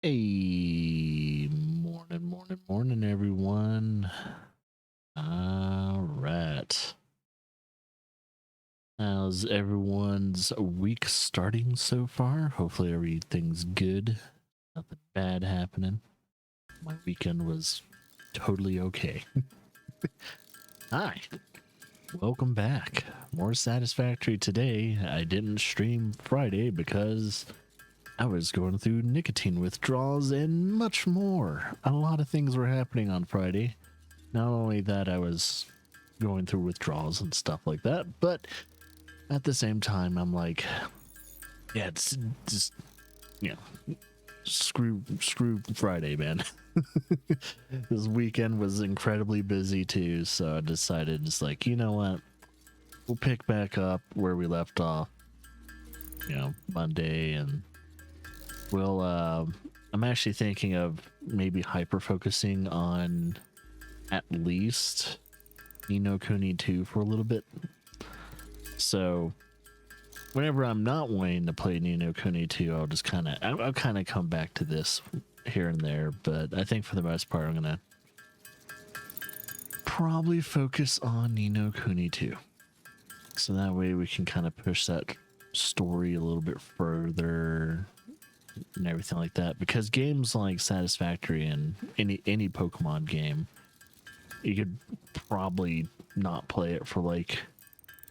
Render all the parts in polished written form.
Hey, morning, everyone. All right. How's everyone's week starting so far? Hopefully, everything's good. Nothing bad happening. My weekend was totally okay. Hi, welcome back. More Satisfactory today. I didn't stream Friday because I was going through nicotine withdrawals and much more. A lot of things were happening on Friday. Not only that, I was going through withdrawals and stuff like that, but at the same time, I'm like, yeah, it's just, you know, screw Friday, man. This weekend was incredibly busy too, so I decided, just like, you know what, we'll pick back up where we left off, Monday, and we'll, I'm actually thinking of maybe hyper focusing on at least Ni no Kuni 2 for a little bit. So whenever I'm not wanting to play Ni no Kuni 2, I'll kind of come back to this here and there. But I think for the most part, I'm gonna probably focus on Ni no Kuni 2, so that way we can kind of push that story a little bit further and everything like that. Because games like Satisfactory and any Pokemon game, you could probably not play it for like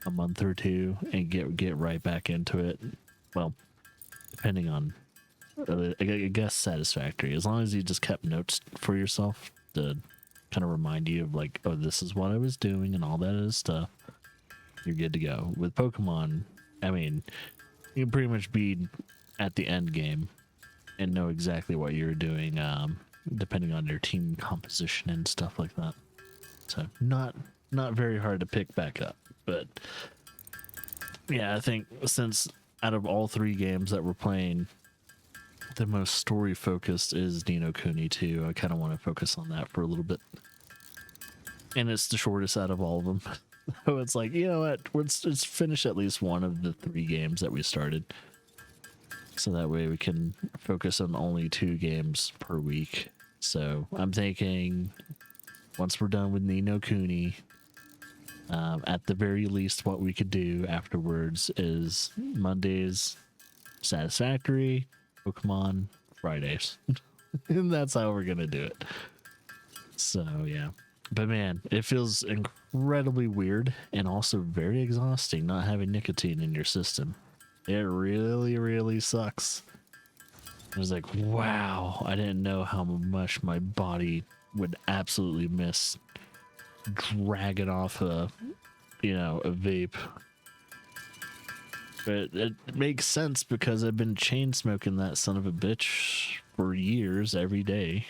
a month or two and get right back into it. Well, depending on, I guess Satisfactory, as long as you just kept notes for yourself to kind of remind you of like, oh, this is what I was doing and all that other stuff, you're good to go. With Pokemon, I mean, you can pretty much be at the end game and know exactly what you're doing, depending on your team composition and stuff like that. So not very hard to pick back up. But yeah, I think since out of all three games that we're playing, the most story focused is Ni no Kuni 2. I kind of want to focus on that for a little bit. And it's the shortest out of all of them. So it's like, you know what? Let's finish at least one of the three games that we started. So that way we can focus on only 2 games per week. So I'm thinking once we're done with Ni no Kuni, at the very least, what we could do afterwards is Mondays Satisfactory, Pokemon, Fridays. And that's how we're gonna do it. So yeah. But man, it feels incredibly weird and also very exhausting not having nicotine in your system. It really, really sucks. I was like, wow, I didn't know how much my body would absolutely miss dragging off a vape. But it makes sense because I've been chain smoking that son of a bitch for years every day.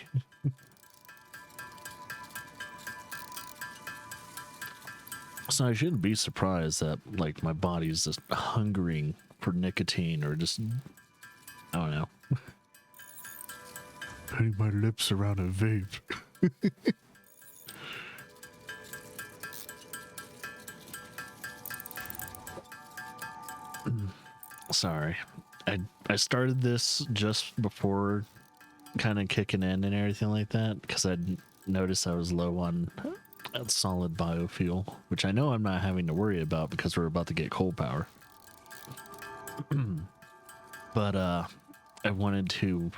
So I shouldn't be surprised that like my body's just hungering for nicotine, or just, I don't know, putting my lips around a vape. Sorry, I started this just before kind of kicking in and everything like that, because I noticed I was low on solid biofuel, which I know I'm not having to worry about because we're about to get coal power. But I wanted to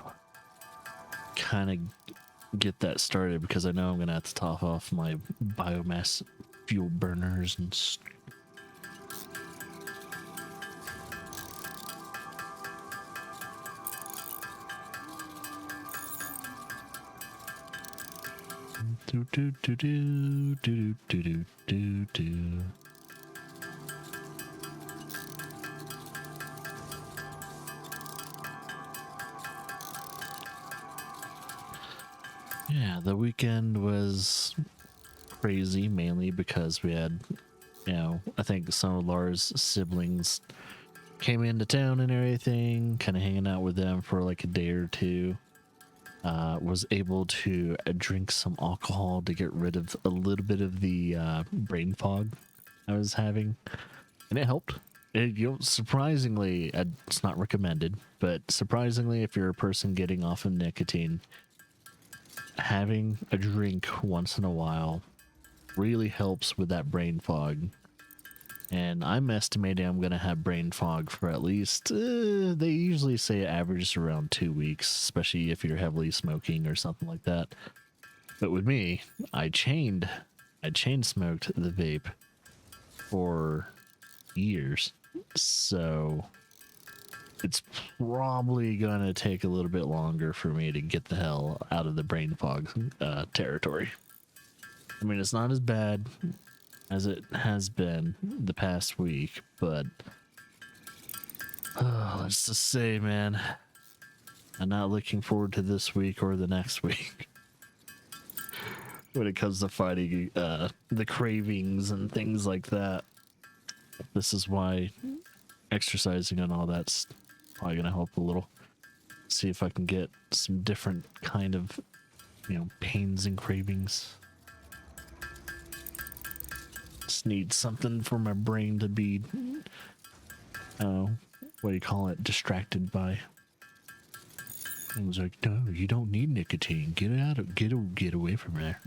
kind of get that started because I know I'm gonna have to top off my biomass fuel burners and do do do do do do do do. Yeah, the weekend was crazy, mainly because we had, I think some of Lara's siblings came into town and everything, kind of hanging out with them for like a day or two. Was able to drink some alcohol to get rid of a little bit of the brain fog I was having, and it helped. Surprisingly, it's not recommended, but surprisingly, if you're a person getting off of nicotine, having a drink once in a while really helps with that brain fog. And I'm estimating I'm going to have brain fog for at least, they usually say it averages around 2 weeks, especially if you're heavily smoking or something like that. But with me, I chain smoked the vape for years. So it's probably going to take a little bit longer for me to get the hell out of the brain fog territory. I mean, it's not as bad as it has been the past week, but let's just say, man, I'm not looking forward to this week or the next week when it comes to fighting the cravings and things like that. This is why exercising and all that's probably gonna help a little. See if I can get some different kind of, pains and cravings. Just need something for my brain to be, what do you call it, distracted by. I was like, no, you don't need nicotine. Get away from there.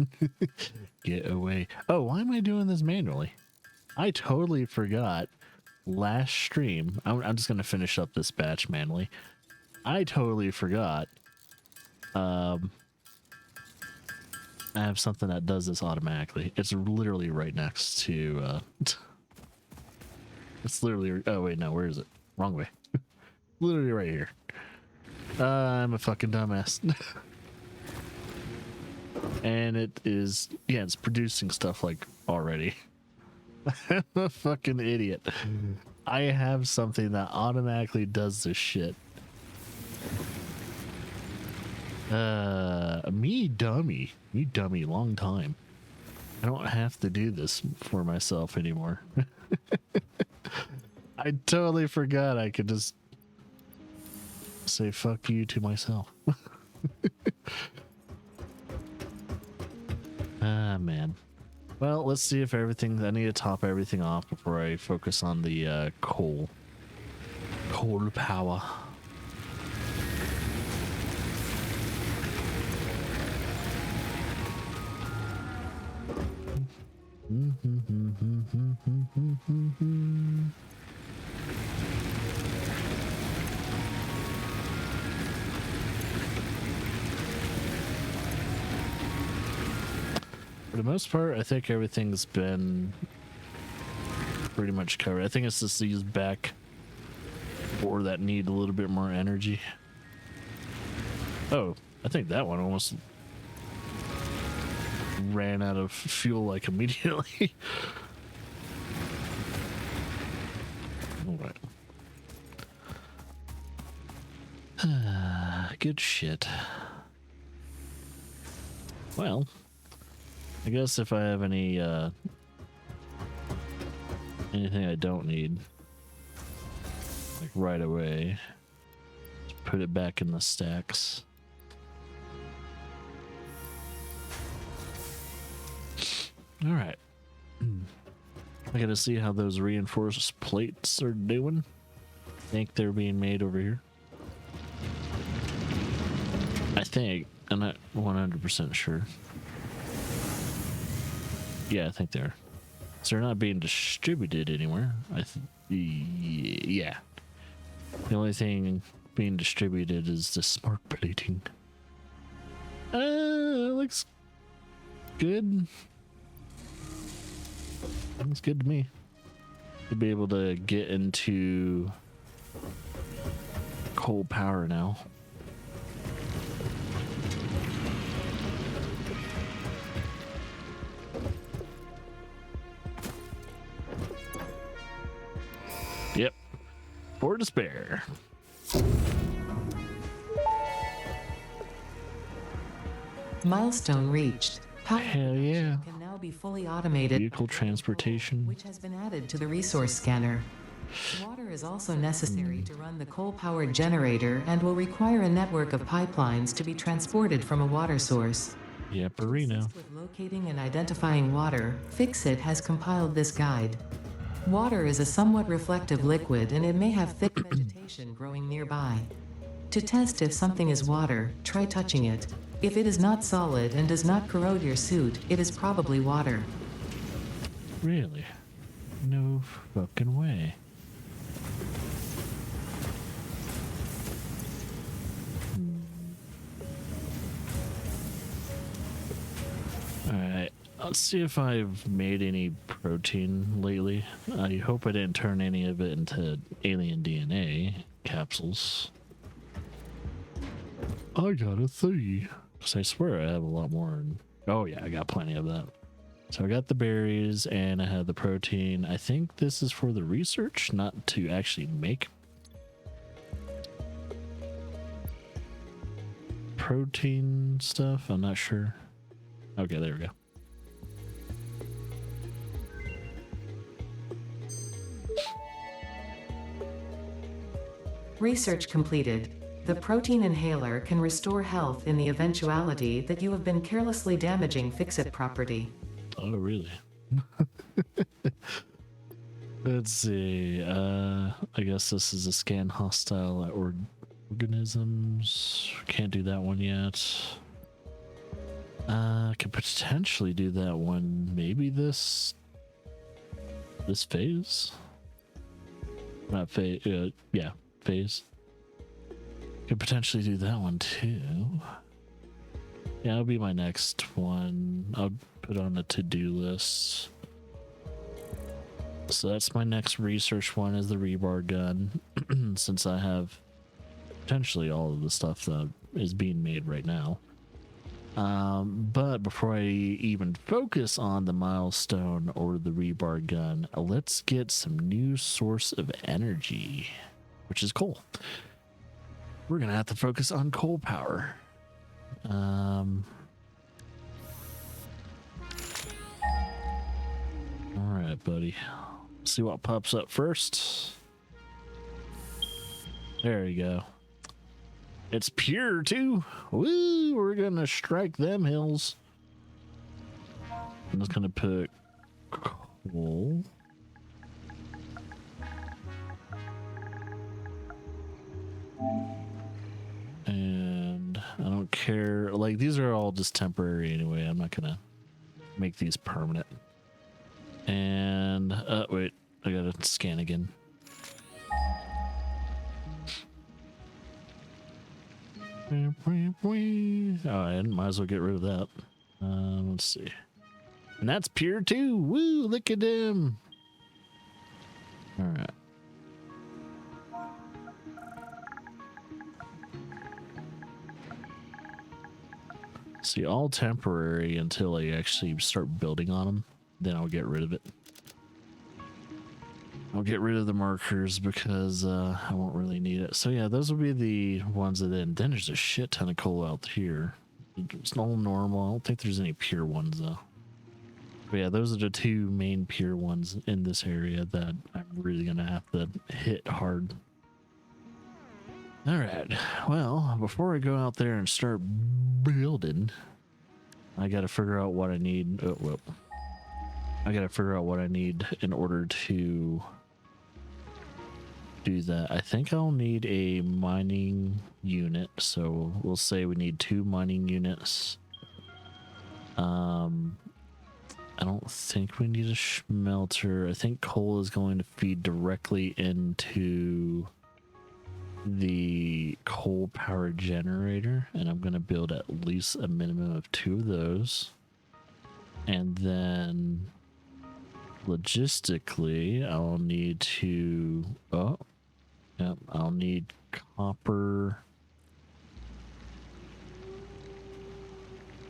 Get away. Oh, why am I doing this manually? I totally forgot last stream. I'm just going to finish up this batch manually. I totally forgot. I have something that does this automatically. It's literally right next to, it's literally, oh wait, no, where is it? Wrong way. Literally right here. I'm a fucking dumbass. And it is, yeah, it's producing stuff like already. I'm a fucking idiot. I have something that automatically does this shit. Me dummy, long time. I don't have to do this for myself anymore. I totally forgot I could just say fuck you to myself. Ah, man. Well, let's see if everything, I need to top everything off before I focus on the coal power. For the most part, I think everything's been pretty much covered. I think it's just these back four that need a little bit more energy. Oh, I think that one almost ran out of fuel like immediately. All right. Good shit. Well, I guess if I have any anything I don't need, like right away, just put it back in the stacks. All right. I gotta see how those reinforced plates are doing. Think they're being made over here. I think. I'm not 100% sure. Yeah, I think they're. So they're not being distributed anywhere. Yeah. The only thing being distributed is the smart plating. Looks good. Looks good to me. To be able to get into coal power now. Yep. For despair. Milestone reached. Power Hell yeah. can now be fully automated. Vehicle transportation. Which has been added to the resource scanner. Water is also necessary to run the coal-powered generator and will require a network of pipelines to be transported from a water source. Yep, Arena. With locating and identifying water, Fixit has compiled this guide. Water is a somewhat reflective liquid and it may have thick vegetation growing nearby. To test if something is water, try touching it. If it is not solid and does not corrode your suit, it is probably water. Really? No fucking way. Alright, let's see if I've made any protein lately. I hope I didn't turn any of it into alien DNA capsules. I got a 3. Because I swear I have a lot more. Oh yeah, I got plenty of that. So I got the berries and I have the protein. I think this is for the research, not to actually make protein stuff. I'm not sure. Okay, there we go. Research completed. The protein inhaler can restore health in the eventuality that you have been carelessly damaging fix-it property. Oh, really? Let's see. I guess this is a scan hostile organisms. Can't do that one yet. Could potentially do that one. Maybe this phase. Not phase. Yeah, phase. Could potentially do that one too. Yeah, that'll be my next one. I'll put on a to-do list. So that's my next research one, is the rebar gun. Since I have potentially all of the stuff that is being made right now. But before I even focus on the milestone or the rebar gun, let's get some new source of energy, which is coal. We're gonna have to focus on coal power. All right, buddy. See what pops up first. There you go. It's pure too. Woo! We're gonna strike them hills. I'm just gonna put coal. And I don't care. Like, these are all just temporary anyway. I'm not gonna make these permanent. And wait, I gotta scan again. Alright, might as well get rid of that. Let's see. And that's pure too. Woo, look at him. Alright. See, all temporary until I actually start building on them. Then I'll get rid of it. I'll get rid of the markers because I won't really need it. So yeah, those will be the ones that then there's a shit ton of coal out here. It's all normal. I don't think there's any pure ones though. But yeah, those are the two main pure ones in this area that I'm really gonna have to hit hard. All right. Well, before I go out there and start building, I gotta figure out what I need. Oh, well, I gotta figure out what I need in order to do that. I think I'll need a mining unit, so we'll say we need 2 mining units. I don't think we need a smelter. I think coal is going to feed directly into the coal power generator, and I'm going to build at least a minimum of 2 of those. And then logistically, I'll need to I'll need copper.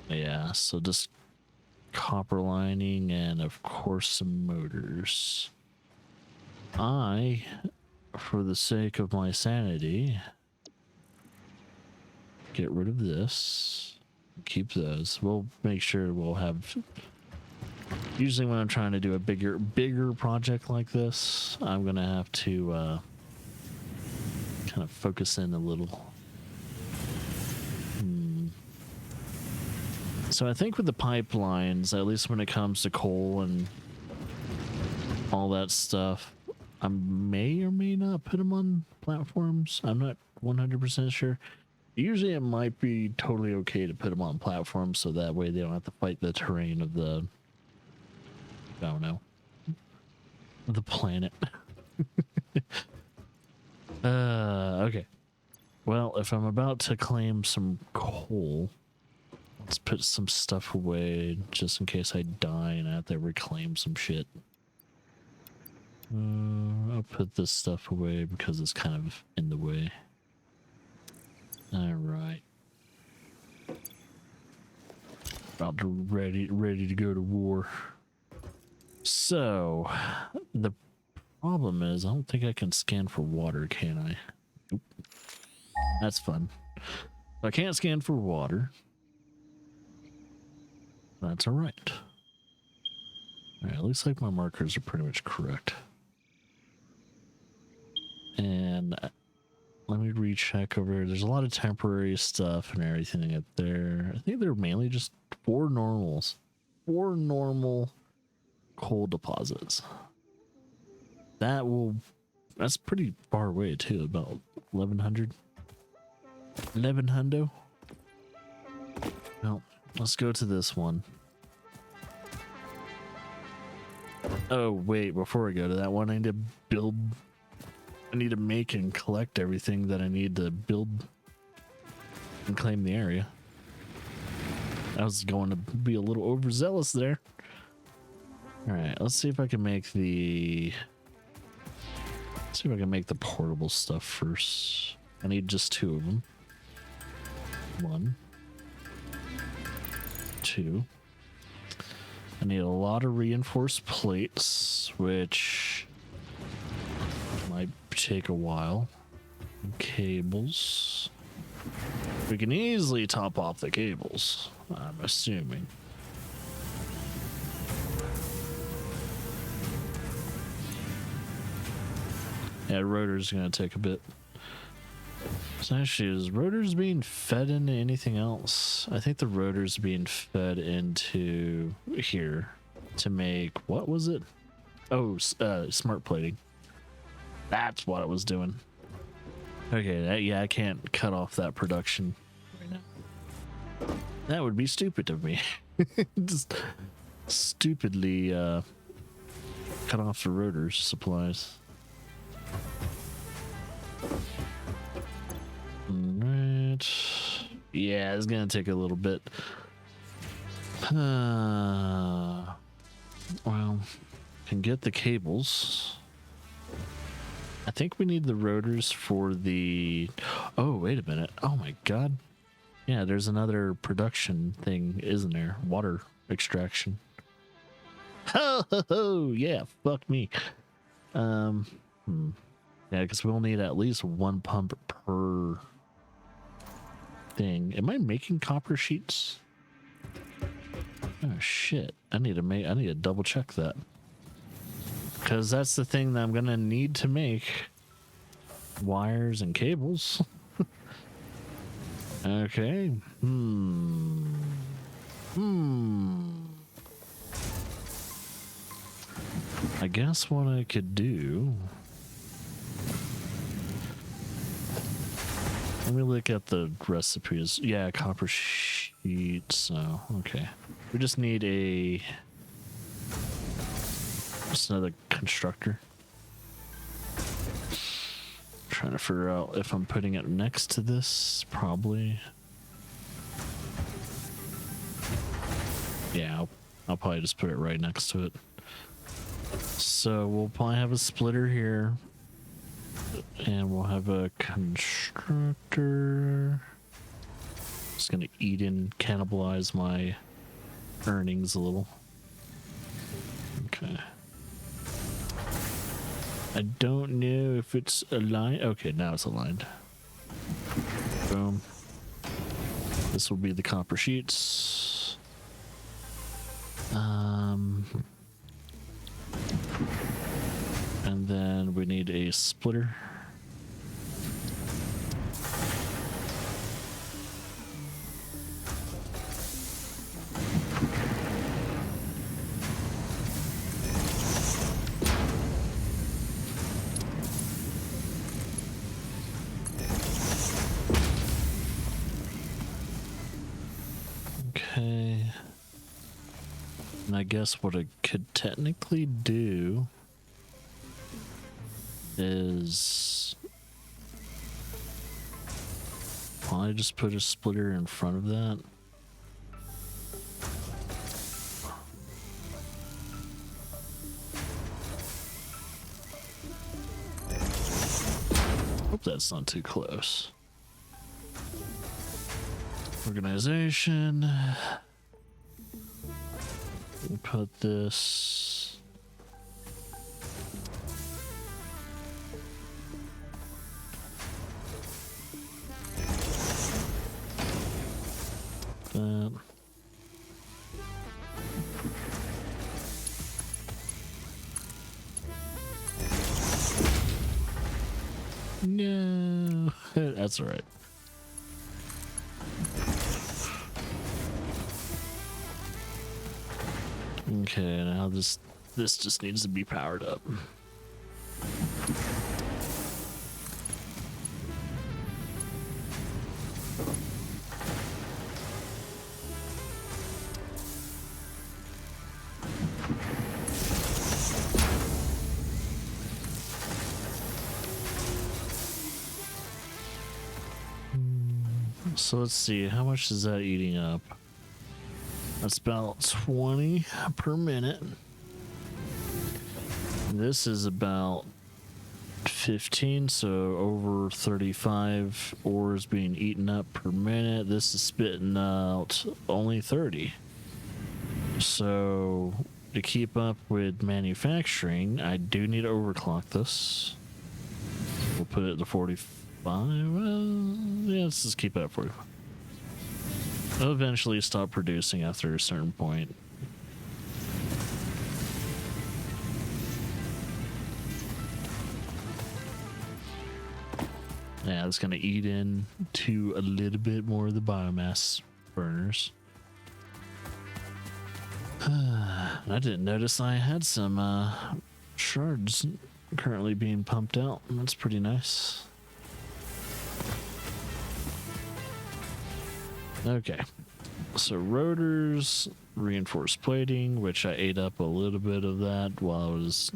Yeah, so just copper lining and of course some motors. For the sake of my sanity, get rid of this, keep those. We'll make sure we'll have, usually when I'm trying to do a bigger project like this, I'm gonna have to kind of focus in a little. So I think with the pipelines, at least when it comes to coal and all that stuff. I may or may not put them on platforms. I'm not 100% sure. Usually it might be totally okay to put them on platforms so that way they don't have to fight the terrain of the, I don't know, the planet. Okay. Well, if I'm about to claim some coal, let's put some stuff away just in case I die and I have to reclaim some shit. I'll put this stuff away because it's kind of in the way. All right. About to ready to go to war. So, the problem is I don't think I can scan for water, can I? Nope. That's fun. I can't scan for water. That's all right. All right, looks like my markers are pretty much correct. And let me recheck over here. There's a lot of temporary stuff and everything up there. I think they're mainly just 4 normals. 4 normal coal deposits. That's pretty far away too, about 1100. 1100. Well, let's go to this one. Oh, wait, before we go to that one, I need to make and collect everything that I need to build and claim the area. I was going to be a little overzealous there. All right, let's see if I can make the portable stuff first. I need just 2 of them. 1, 2. I need a lot of reinforced plates, which might take a while. Cables. We can easily top off the cables, I'm assuming. Yeah, rotor's gonna take a bit. So actually, is rotors being fed into anything else? I think the rotor's being fed into here to make, what was it? Oh, smart plating. That's what it was doing. Okay, yeah, I can't cut off that production right now. That would be stupid of me. Just stupidly cut off the rotor's supplies. Alright. Yeah, it's gonna take a little bit. Well, can get the cables. I think we need the rotors for the... Oh, wait a minute. Oh my god. Yeah, there's another production thing, isn't there? Water extraction. Ho ho ho! Yeah, fuck me. Yeah, because we'll need at least 1 pump per thing. Am I making copper sheets? Oh shit! I need to double check that, because that's the thing that I'm gonna need to make wires and cables. Okay. I guess what I could do. Let me look at the recipes. Yeah, copper sheets. So, okay. We just need just another constructor. Trying to figure out if I'm putting it next to this. Probably. Yeah, I'll probably just put it right next to it. So we'll probably have a splitter here. And we'll have a constructor. Just gonna eat and cannibalize my earnings a little. Okay. I don't know if it's aligned. Okay, now it's aligned. Boom. This will be the copper sheets. And then we need a splitter. And I guess what I could technically do is probably just put a splitter in front of that. Hope that's not too close. Organization. We'll put this. That. No, that's all right. Okay, now this just needs to be powered up. So let's see, how much is that eating up? That's about 20 per minute. This is about 15, so over 35 ores being eaten up per minute. This is spitting out only 30. So to keep up with manufacturing, I do need to overclock this. We'll put it to 45. Well, yeah, let's just keep it at 45. I'll eventually stop producing after a certain point. Yeah, it's gonna eat into a little bit more of the biomass burners. I didn't notice I had some shards currently being pumped out. That's pretty nice. Okay, so rotors, reinforced plating, which I ate up a little bit of that while I was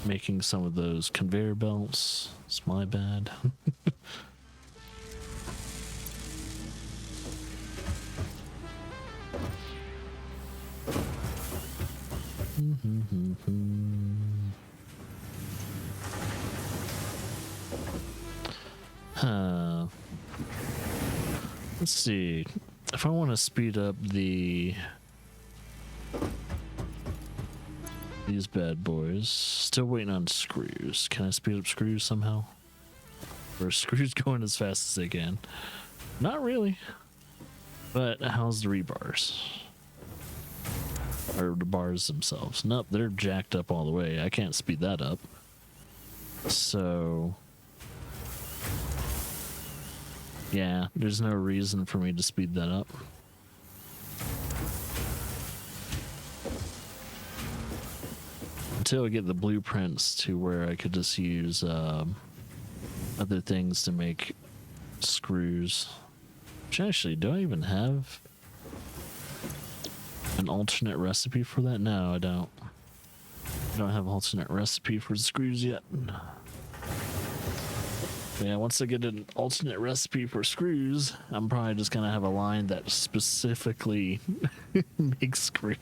making some of those conveyor belts. It's my bad. Let's see. If I want to speed up these bad boys, still waiting on screws. Can I speed up screws somehow? Or are screws going as fast as they can? Not really. But how's the rebars? Or the bars themselves? Nope, they're jacked up all the way. I can't speed that up. So yeah, there's no reason for me to speed that up. Until I get the blueprints to where I could just use other things to make screws. Which actually, do I even have an alternate recipe for that? No, I don't. I don't have an alternate recipe for the screws yet. Yeah, once I get an alternate recipe for screws, I'm probably just gonna have a line that specifically makes screws.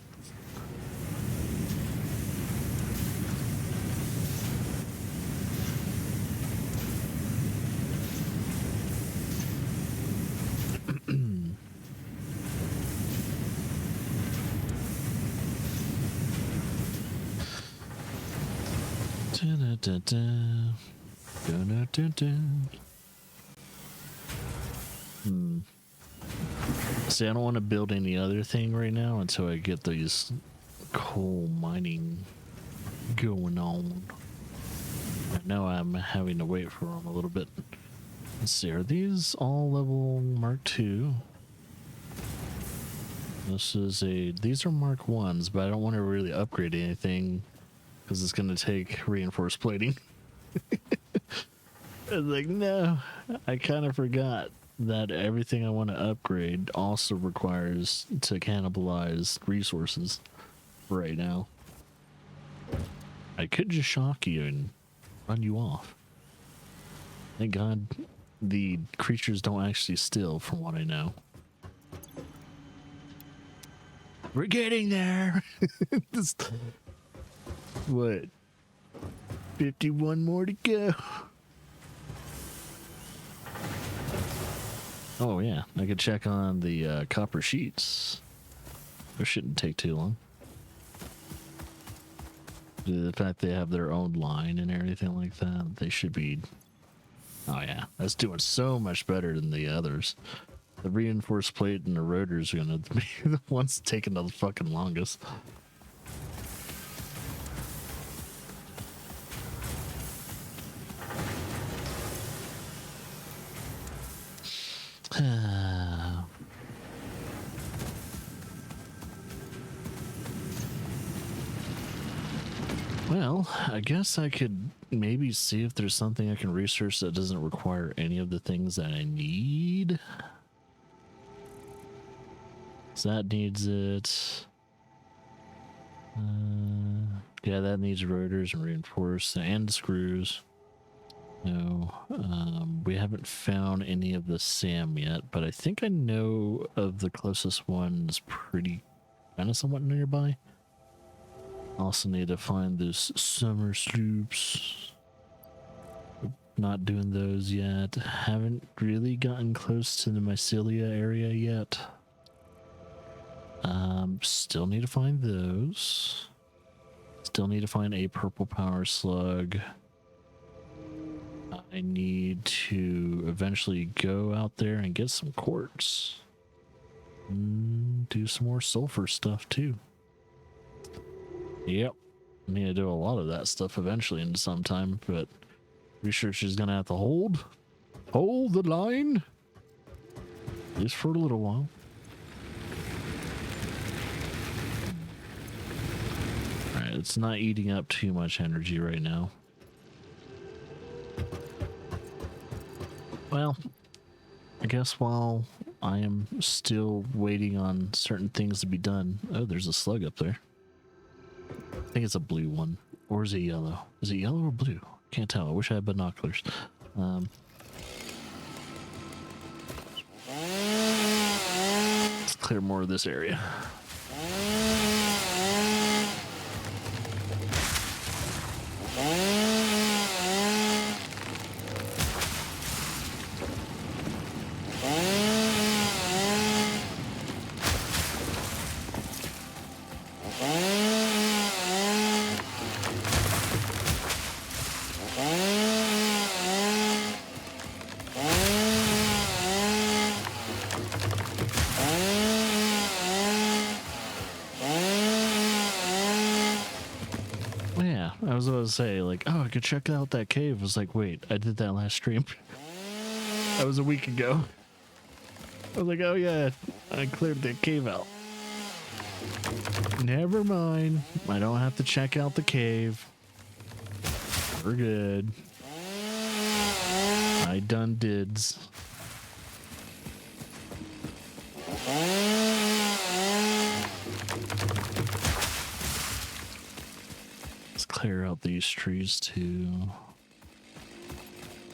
See, I don't want to build any other thing right now until I get these coal mining going on. I know I'm having to wait for them a little bit. Let's see, are these all level Mark II? These are Mark 1s, but I don't want to really upgrade anything because it's going to take reinforced plating. I was like, no, I kind of forgot. that everything I want to upgrade also requires to cannibalize resources right now. I could just shock you and run you off. Thank God the creatures don't actually steal, from what I know. We're getting there. This, what? 51 more to go. Oh yeah, I could check on the copper sheets. It shouldn't take too long. The fact they have their own line and everything like that, they should be... Oh yeah, that's doing so much better than the others. The reinforced plate and the rotors are gonna be the ones taking the fucking longest. Well, I guess I could maybe see if there's something I can research that doesn't require any of the things that I need. So that needs it. Yeah, that needs rotors and reinforced and screws. No, we haven't found any of the SAM yet, but I think I know of the closest ones pretty kind of somewhat nearby. Also need to find those summer sloops. Not doing those yet. Haven't really gotten close to the mycelia area yet. Still need to find those. Still need to find a purple power slug. I need to eventually go out there and get some quartz. Do some more sulfur stuff too. Yep. I need to do a lot of that stuff eventually in some time, but research is gonna have to hold the line just for a little while. Alright, it's not eating up too much energy right now. Well, I guess while I am still waiting on certain things to be done. Oh, there's a slug up there. I think it's a blue one. Or is it yellow? Is it yellow or blue? Can't tell. I wish I had binoculars. Let's clear more of this area. I was about to say, like, oh, I could check out that cave. I was like, wait, I did that last stream. That was a week ago. I was like, oh yeah, I cleared that cave out. Never mind. I don't have to check out the cave. We're good. I done dids. Clear out these trees too.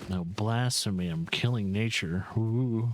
No blasphemy, I'm killing nature. Ooh.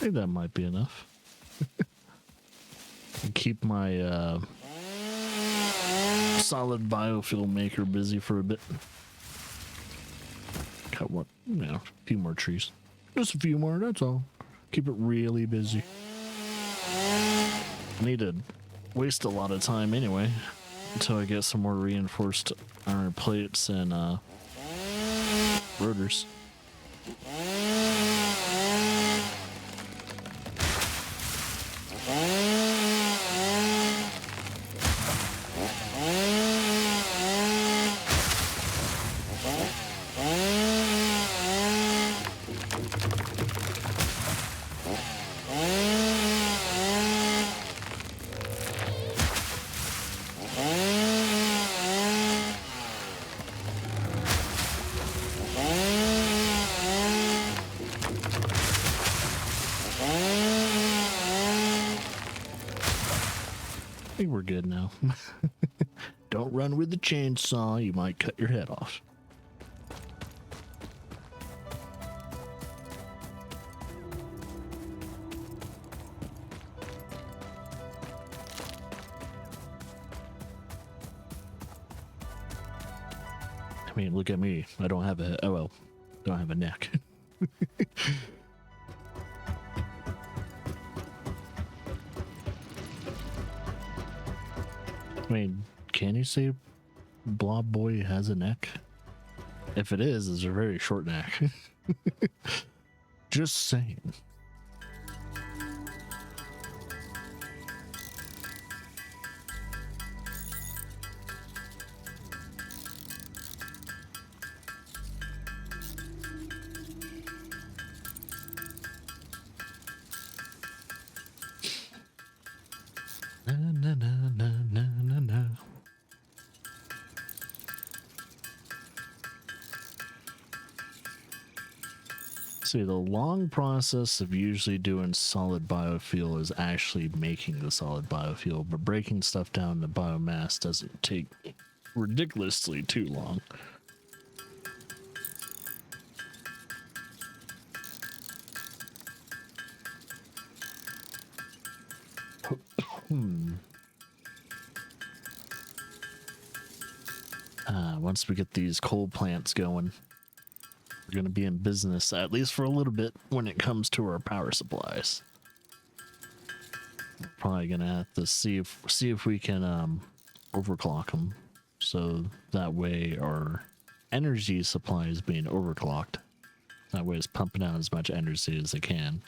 think that might be enough. And keep my solid biofuel maker busy for a bit. Got what, a few more trees. Just a few more, that's all. Keep it really busy. I need to waste a lot of time anyway until I get some more reinforced iron plates and rotors. I think we're good now. Don't run with the chainsaw, you might cut your head off. I mean, look at me. I don't have a, oh well, don't have a neck. I mean, can you say Blob Boy has a neck? If it is, it's a very short neck. Just saying. Na, na, na, na, na, na, na. See, the long process of usually doing solid biofuel is actually making the solid biofuel, but breaking stuff down to biomass doesn't take ridiculously too long. Once we get these coal plants going, we're going to be in business, at least for a little bit, when it comes to our power supplies. We're probably going to have to see if we can overclock them, so that way our energy supply is being overclocked. That way it's pumping out as much energy as it can.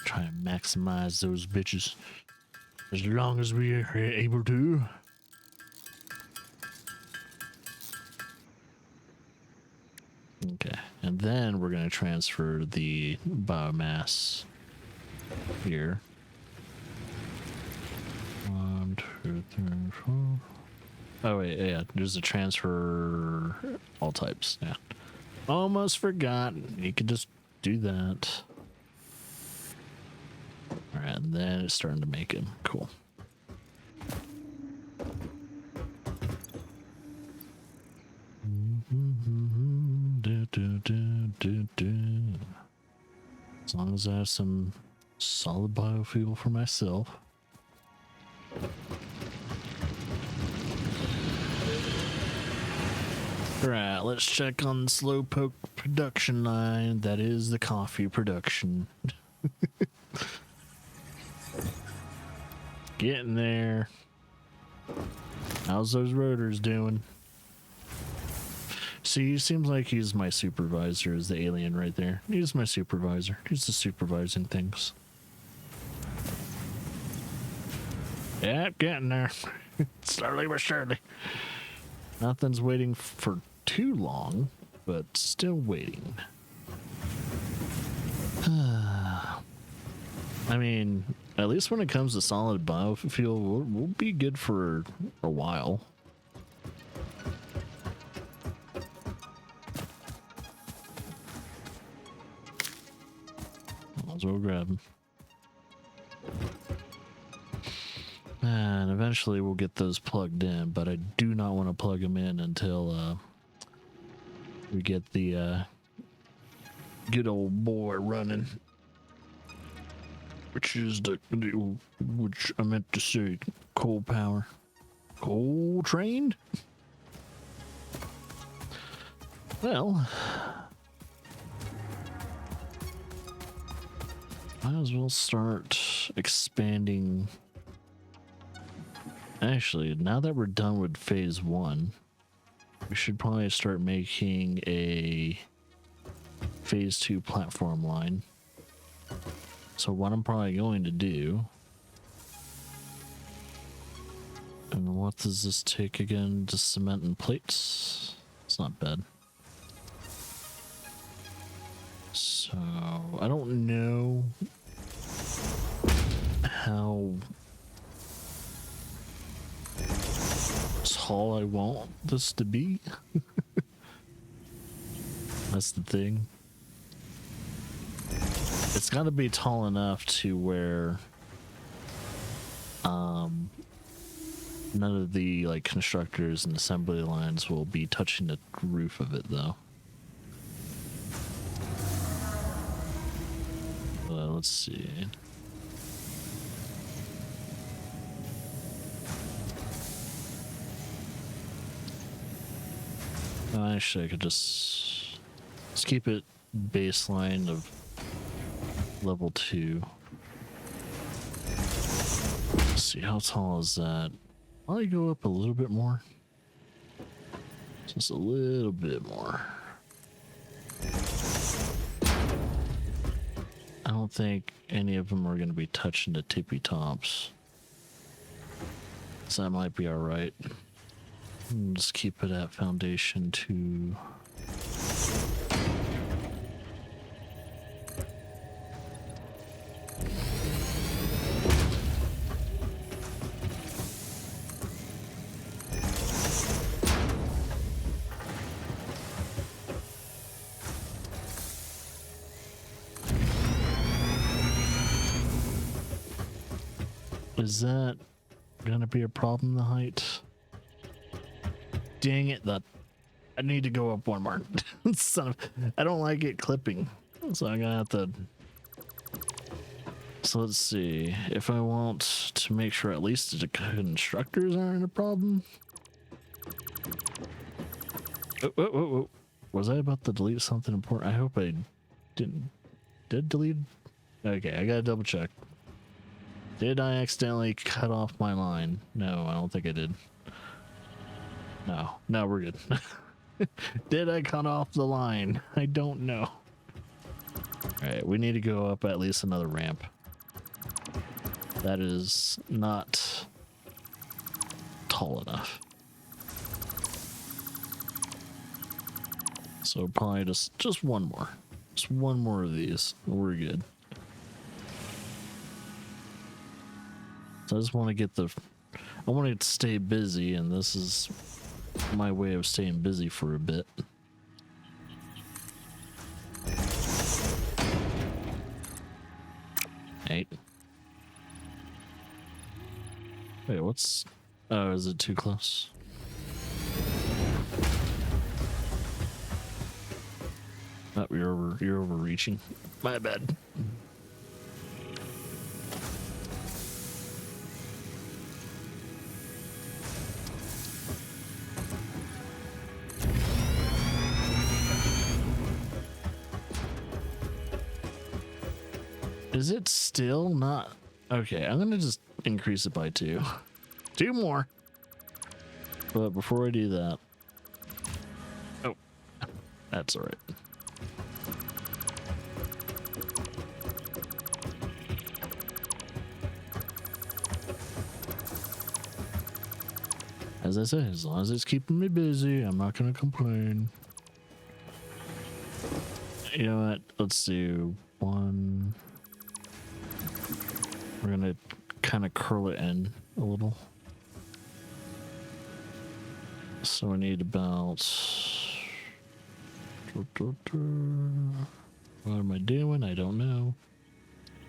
Try and maximize those bitches as long as we are able to. Okay, and then we're going to transfer the biomass here. 1, 2, 3, 4. Oh wait, yeah, there's a transfer all types. Yeah, almost forgot. You could just do that. All right, and then it's starting to make him cool. As long as I have some solid biofuel for myself. Alright, let's check on the slowpoke production line. That is the coffee production. Getting there. How's those rotors doing? See, he seems like he's my supervisor, is the alien right there. He's my supervisor. He's the supervising things. Yeah, getting there. Slowly but surely. Nothing's waiting for too long, but still waiting. I mean, at least when it comes to solid biofuel, we'll be good for a while. Might as well grab them. And eventually we'll get those plugged in, but I do not want to plug them in until we get the good old boy running. Which is which I meant to say, coal power. Coal trained? Well, might as well start expanding. Actually, now that we're done with phase 1, we should probably start making a phase 2 platform line. So what I'm probably going to do, and what does this take again? Just cement and plates? It's not bad. So I don't know how tall I want this to be. That's the thing. It's got to be tall enough to where none of the like constructors and assembly lines will be touching the roof of it though. Let's see. Actually, I could just keep it baseline of level 2. Let's see, how tall is that? I'll go up a little bit more. Just a little bit more. I don't think any of them are going to be touching the tippy tops. So that might be alright. Just keep it at foundation 2. Is that gonna be a problem, the height? Dang it, I need to go up one more. Son of, I don't like it clipping, so I'm gonna have to. So let's see, if I want to make sure at least the constructors aren't a problem. Oh. Was I about to delete something important? I hope I didn't. Did delete? Okay, I gotta double check. Did I accidentally cut off my line? No, I don't think I did. No, we're good. Did I cut off the line? I don't know. Alright, we need to go up at least another ramp. That is not tall enough. So probably just one more. Just one more of these. We're good. So I just want to get I want to stay busy, and this is my way of staying busy for a bit. Eight. Wait, what's... Oh, is it too close? Oh, you're overreaching. My bad. Is it still not? Okay, I'm gonna just increase it by 2. 2 more. But before I do that... Oh, that's alright. As I say, as long as it's keeping me busy, I'm not gonna complain. You know what? Let's do 1... We're gonna kind of curl it in a little. So we need about... What am I doing? I don't know.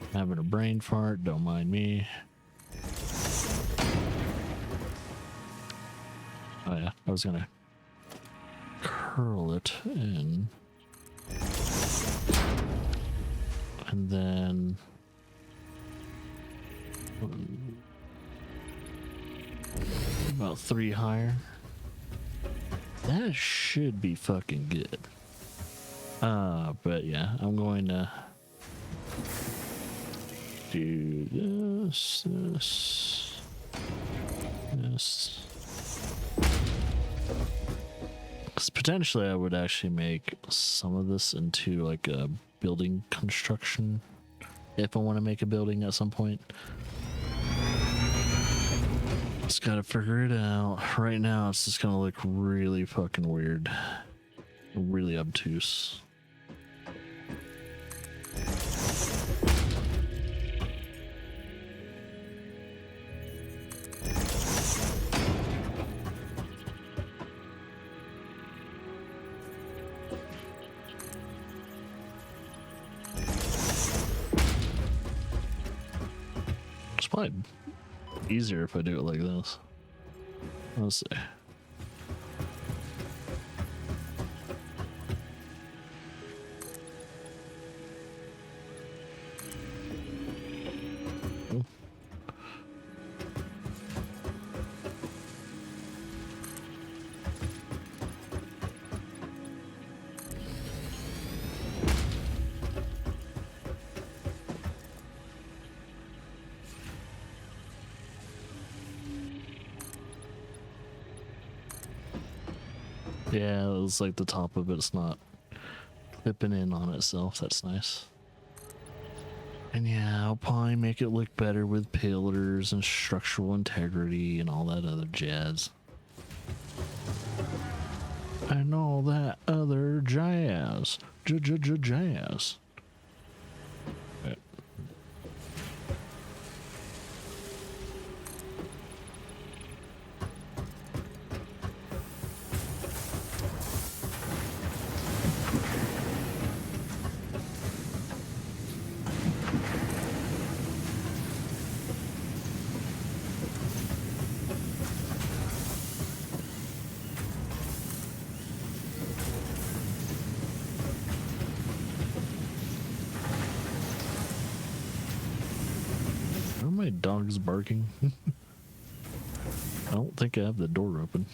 I'm having a brain fart, don't mind me. Oh yeah, I was gonna curl it in. And then about 3 higher. That should be fucking good. But yeah, I'm going to do this. Because potentially I would actually make some of this into like a building construction if I want to make a building at some point. Just gotta figure it out. Right now it's just gonna look really fucking weird. Really obtuse. It's probably easier if I do it like this. Let's see. Yeah, it's like the top of it's not clipping in on itself. That's nice. And yeah, I'll probably make it look better with pillars and structural integrity and all that other jazz. And all that other jazz. Jazz. Right. Are my dogs barking? I don't think I have the door open.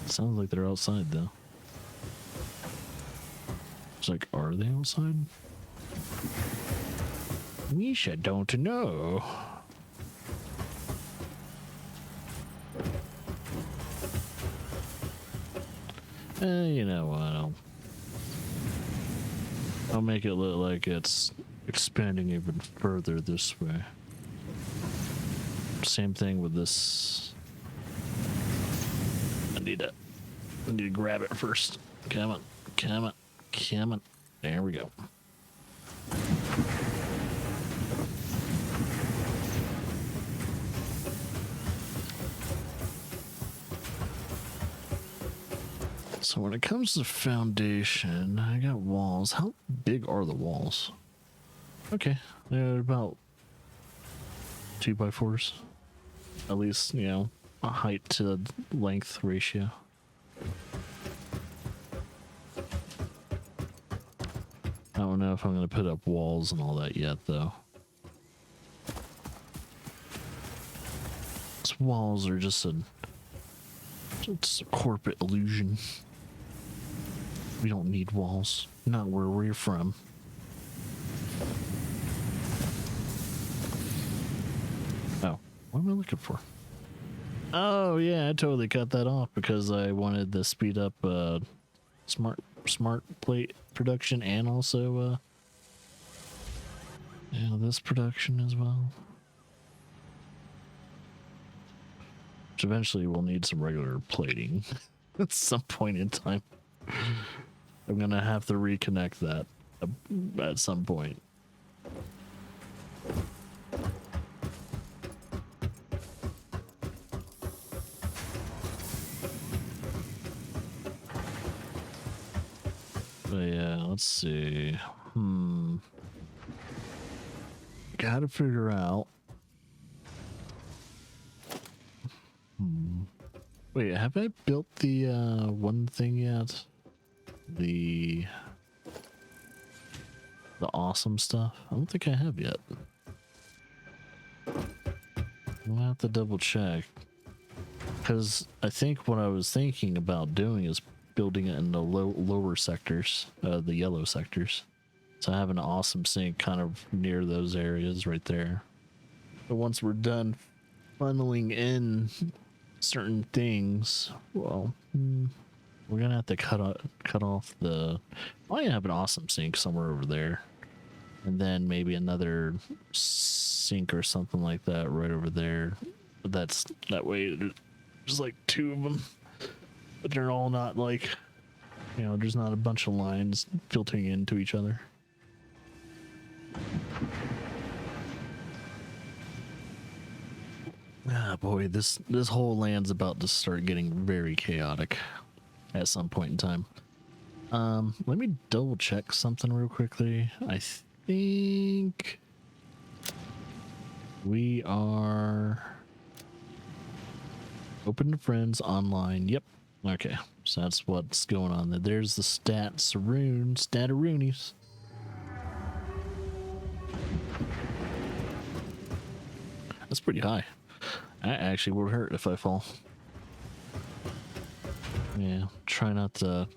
Sounds like they're outside though. It's like, are they outside? Misha don't know. You know what? I'll make it look like it's expanding even further this way. Same thing with this. I need to grab it first. Come on. There we go. So when it comes to foundation, I got walls. How big are the walls? Okay, they're about 2x4s. At least, you know, a height to length ratio. I don't know if I'm going to put up walls and all that yet, though. These walls are just it's a corporate illusion. We don't need walls. Not where we're from. Oh, what am I looking for? Oh yeah, I totally cut that off because I wanted to speed up smart plate production and also this production as well. Which eventually we'll need some regular plating at some point in time. I'm gonna have to reconnect that at some point. But yeah, let's see. Gotta figure out. Wait, have I built the one thing yet? The the awesome stuff? I don't think I have yet. I'll have to double check. Because I think what I was thinking about doing is building it in the lower sectors, the yellow sectors. So I have an awesome sink kind of near those areas right there. But once we're done funneling in certain things, well, we're gonna have to cut off the. I have an awesome sink somewhere over there, and then maybe another sink or something like that right over there. But that way. There's like two of them, but they're all not like, there's not a bunch of lines filtering into each other. Ah, boy, this whole land's about to start getting very chaotic at some point in time. Let me double check something real quickly. I think we are open to friends online. Yep. Okay, so that's what's going on there. There's the stataroonies. That's pretty high. I actually will hurt if I fall. Yeah, try not to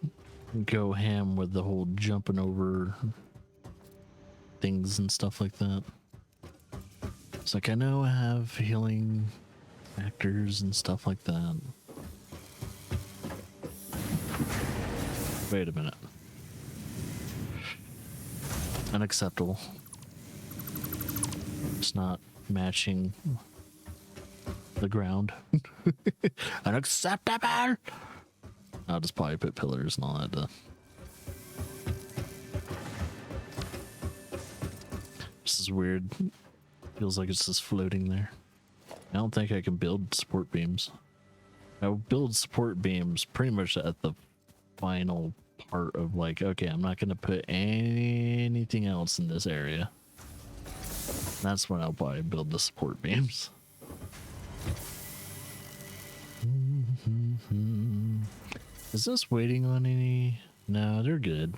go ham with the whole jumping over things and stuff like that. It's like, I know I have healing factors and stuff like that. Wait a minute. Unacceptable. It's not matching the ground. Unacceptable! I'll just probably put pillars and all that. This is weird. Feels like it's just floating there. I don't think I can build support beams. I will build support beams pretty much at the final part of like, okay, I'm not going to put anything else in this area. That's when I'll probably build the support beams. Is this waiting on any? No, they're good.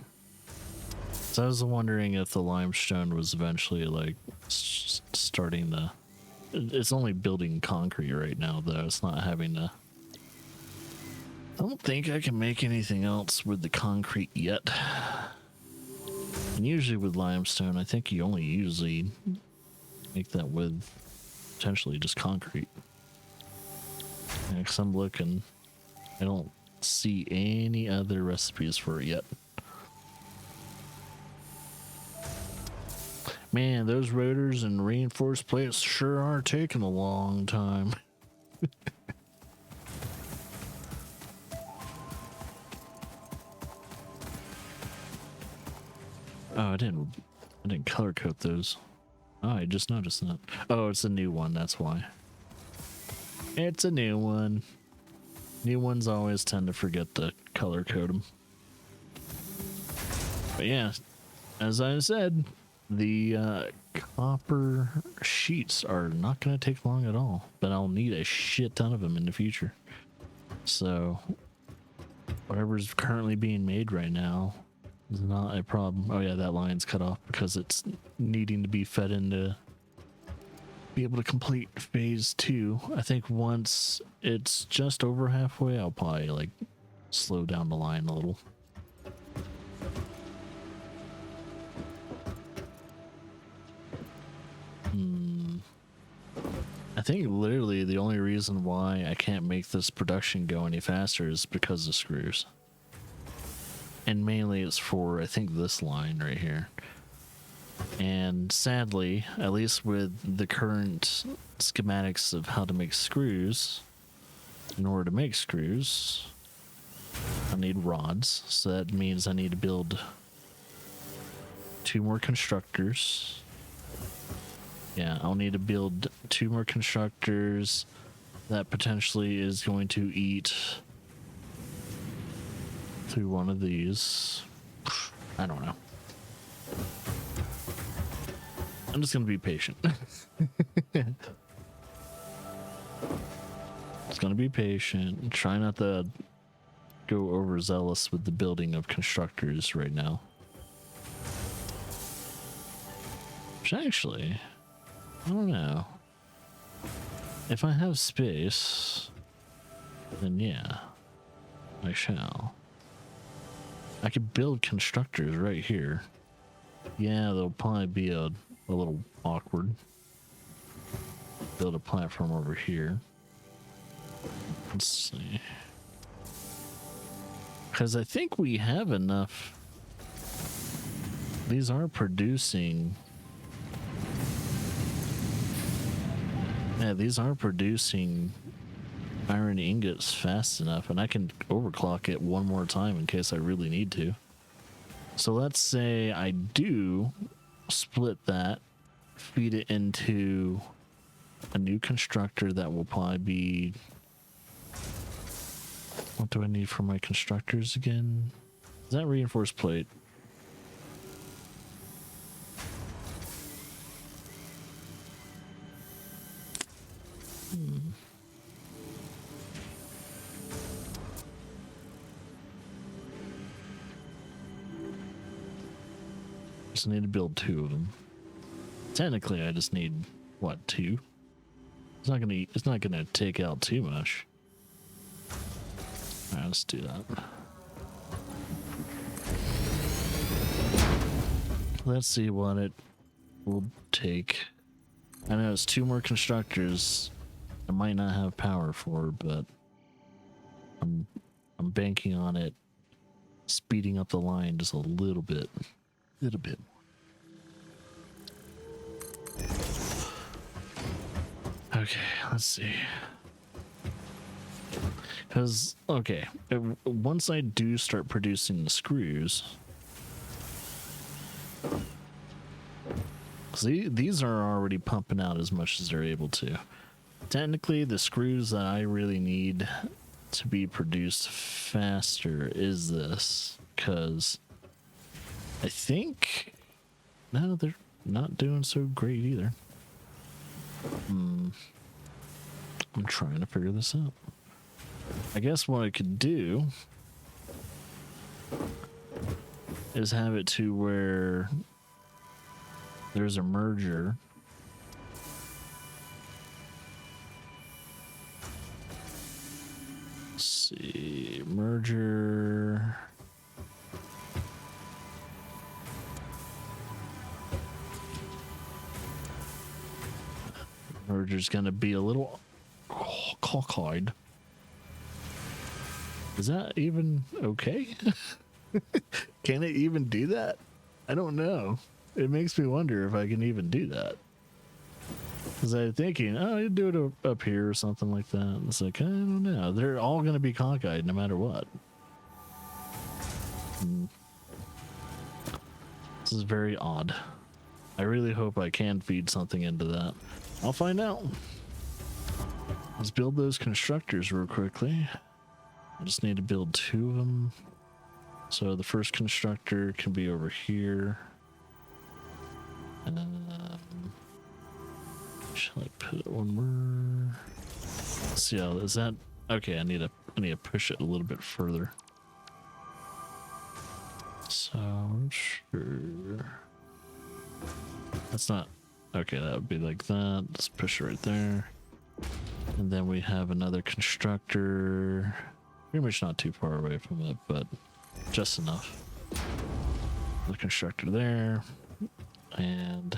So I was wondering if the limestone was eventually like starting to. It's only building concrete right now, though. It's not having to. I don't think I can make anything else with the concrete yet. And usually with limestone, I think you only usually make that with potentially just concrete. Yeah, because I'm looking, I don't see any other recipes for it yet. Man, those rotors and reinforced plates sure are taking a long time. Oh, I didn't color code those. Oh, I just noticed that. Oh, it's a new one, that's why. It's a new one. New ones always tend to forget to color code them. But yeah, as I said, the copper sheets are not going to take long at all, but I'll need a shit ton of them in the future. So whatever's currently being made right now is not a problem. Oh yeah, that line's cut off because it's needing to be fed into be able to complete phase 2. I think once it's just over halfway, I'll probably like slow down the line a little. I think literally the only reason why I can't make this production go any faster is because of screws. And mainly it's for, I think, this line right here. And sadly, at least with the current schematics of how to make screws, in order to make screws, I need rods. So that means I need to build 2 more constructors. Yeah, I'll need to build 2 more constructors. That potentially is going to eat through one of these. I don't know. I'm just gonna be patient. Just gonna be patient and try not to go overzealous with the building of constructors right now. Which actually, I don't know. If I have space, then yeah, I shall. I could build constructors right here. Yeah, they'll probably be a little awkward. Build a platform over here. Let's see. Because I think we have enough. These are producing. Yeah, these are producing iron ingots fast enough, and I can overclock it one more time in case I really need to. So let's say I do split that, feed it into a new constructor that will probably be... What do I need for my constructors again? Is that reinforced plate? Just need to build 2 of them. Technically, I just need, what, 2? It's not gonna take out too much. Alright, let's do that. Let's see what it will take. I know it's 2 more constructors I might not have power for, but I'm banking on it speeding up the line just a little bit. Little bit. Okay, let's see. Because, okay, once I do start producing the screws, see, these are already pumping out as much as they're able to. Technically, the screws that I really need to be produced faster is this, because I think, no, they're not doing so great either. I'm trying to figure this out. I guess what I could do is have it to where there's a merger. Let's see, merger. Merger's gonna be a little cockeyed. Is that even okay? Can it even do that? I don't know. It makes me wonder if I can even do that. Because I'm thinking, oh, you do it up here or something like that. It's like, I don't know. They're all going to be cockeyed no matter what. This is very odd. I really hope I can feed something into that. I'll find out. Let's build those constructors real quickly. I just need to build 2 of them. So the first constructor can be over here. Shall I put one more? Let's see how is that? Okay, I need to push it a little bit further. So sure. That's not okay. That would be like that. Let's push it right there. And then we have another constructor. Pretty much not too far away from it, but just enough. The constructor there. And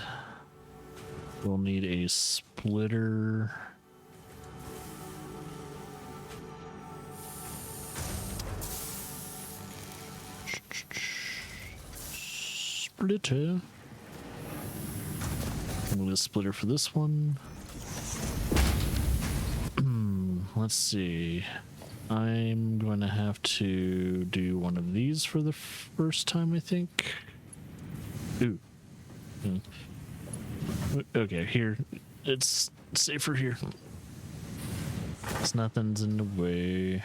we'll need a splitter. Splitter. We'll need a splitter for this one. Let's see. I'm going to have to do one of these for the first time, I think. Ooh. Okay, here. It's safer here. There's nothing's in the way.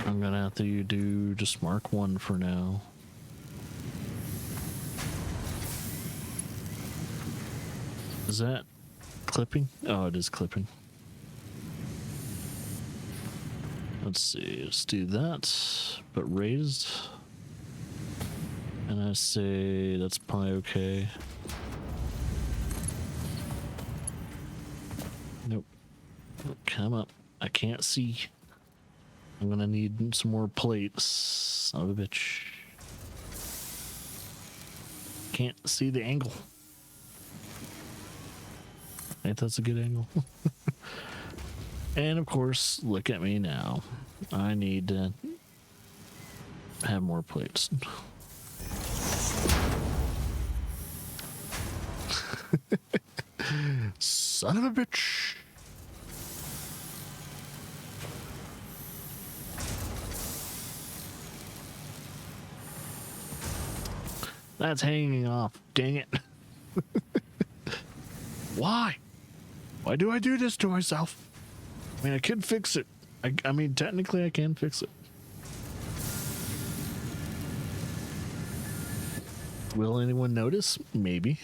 I'm gonna have to do just mark 1 for now. Is that clipping? Oh, it is clipping. Let's see, let's do that, but raised. And I say that's probably okay. Nope. Come up. I can't see. I'm gonna need some more plates. Son of a bitch. Can't see the angle. I think that's a good angle. And of course, look at me now. I need to have more plates. Son of a bitch. That's hanging off. Dang it. Why? Why do I do this to myself? I mean, I could fix it. I mean, technically I can fix it. Will anyone notice? Maybe.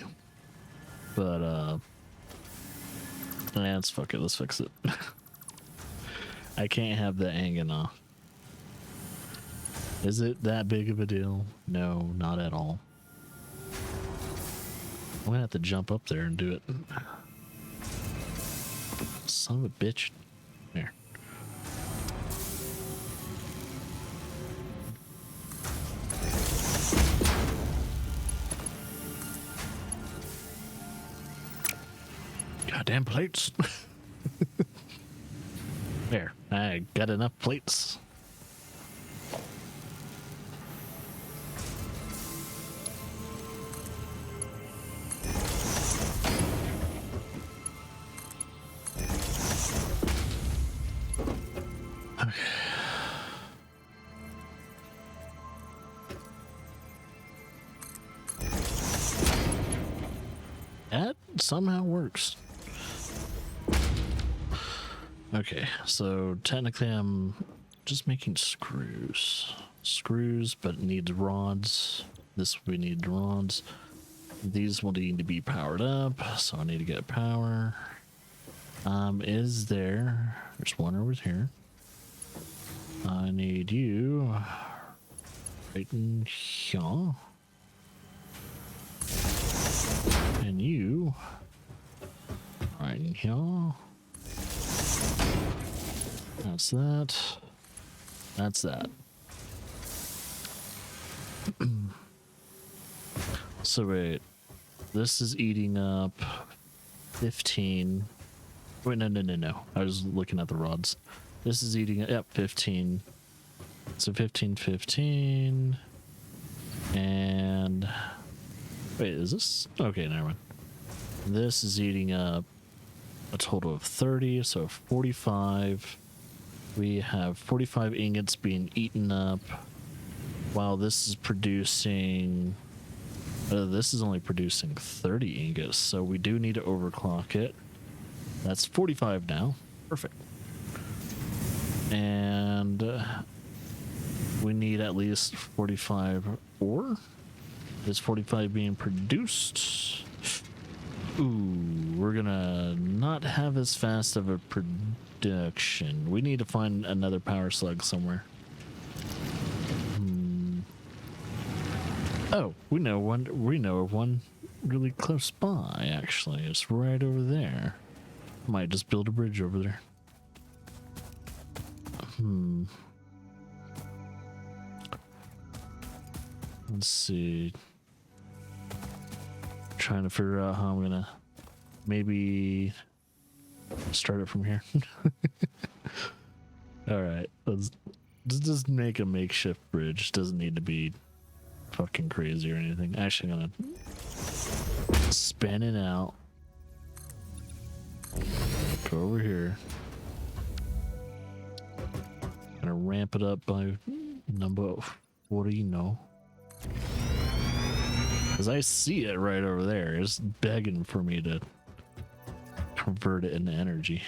But, let's fuck it. Let's fix it. I can't have that hanging off. Is it that big of a deal? No, not at all. I'm gonna have to jump up there and do it. Son of a bitch. There. Goddamn plates. There. I got enough plates. That somehow works. Okay, so technically I'm just making screws. Screws, but it needs rods. This we need rods. These will need to be powered up, so I need to get power. Is there... There's one over here. I need you right in here. And you right in here. That's that. That's that. So wait, this is eating up 15. Wait, no. I was looking at the rods. This is eating, yep, 15. So 15. And wait, is this? Okay, never mind. This is eating up a total of 30, so 45. We have 45 ingots being eaten up, while this is producing... this is only producing 30 ingots, so we do need to overclock it. That's 45 now. Perfect. And we need at least 45 ore. Is 45 being produced? Ooh, we're gonna not have as fast of a production. We need to find another power slug somewhere. Oh, we know one. We know of one really close by. Actually, it's right over there. Might just build a bridge over there. Let's see. Trying to figure out how I'm gonna maybe start it from here. All right, let's just make a makeshift bridge. Doesn't need to be fucking crazy or anything. Actually, I'm gonna span it out. Go over here. Gonna ramp it up by number 40, no. Because I see it right over there. It's begging for me to convert it into energy.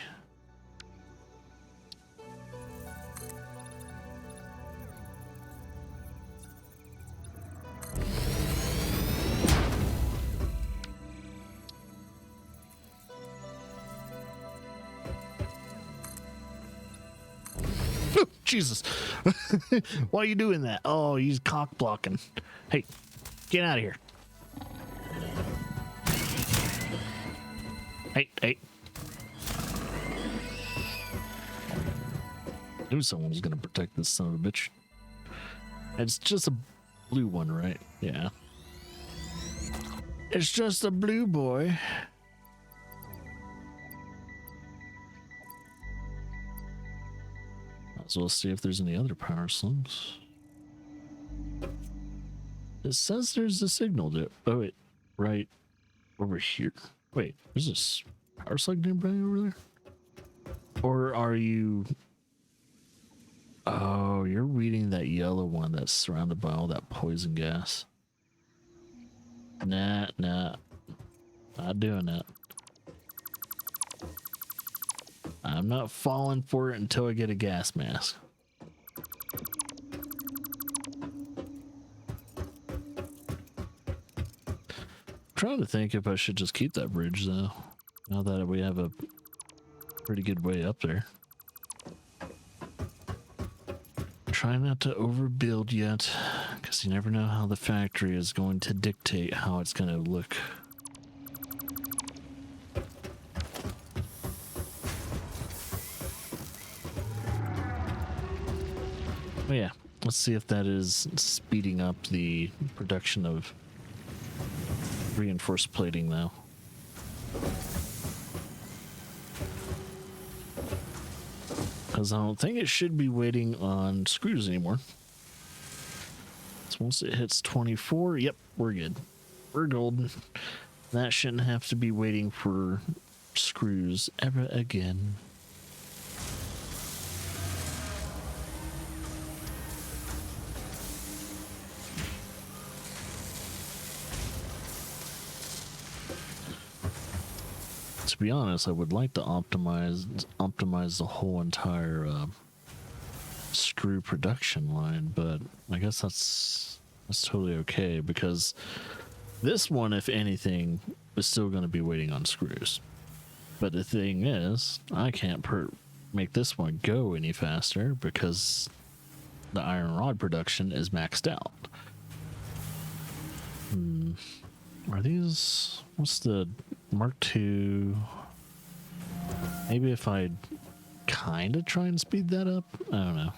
Jesus. Why are you doing that? Oh, he's cock blocking. Hey, Get out of here. Hey, hey. Knew someone was gonna protect this son of a bitch. It's just a blue one, right? Yeah. It's just a blue boy. Might as well see if there's any other power slugs. It says there's a signal to. Oh wait, right over here. Wait, there's this power slug nearby over there? Or are you? Oh, you're reading that yellow one that's surrounded by all that poison gas. Nah, not doing that. I'm not falling for it until I get a gas mask. Trying to think if I should just keep that bridge though, now that we have a pretty good way up there. Try not to overbuild yet, because you never know how the factory is going to dictate how it's going to look. Oh yeah, let's see if that is speeding up the production of reinforced plating though. Because I don't think it should be waiting on screws anymore. So once it hits 24, yep, we're good. We're golden. That shouldn't have to be waiting for screws ever again. To be honest, I would like to optimize the whole entire screw production line, but I guess that's totally okay, because this one, if anything, is still going to be waiting on screws. But the thing is, I can't make this one go any faster because the iron rod production is maxed out. Are these? What's the Mark II? Maybe if I kind of try and speed that up? I don't know.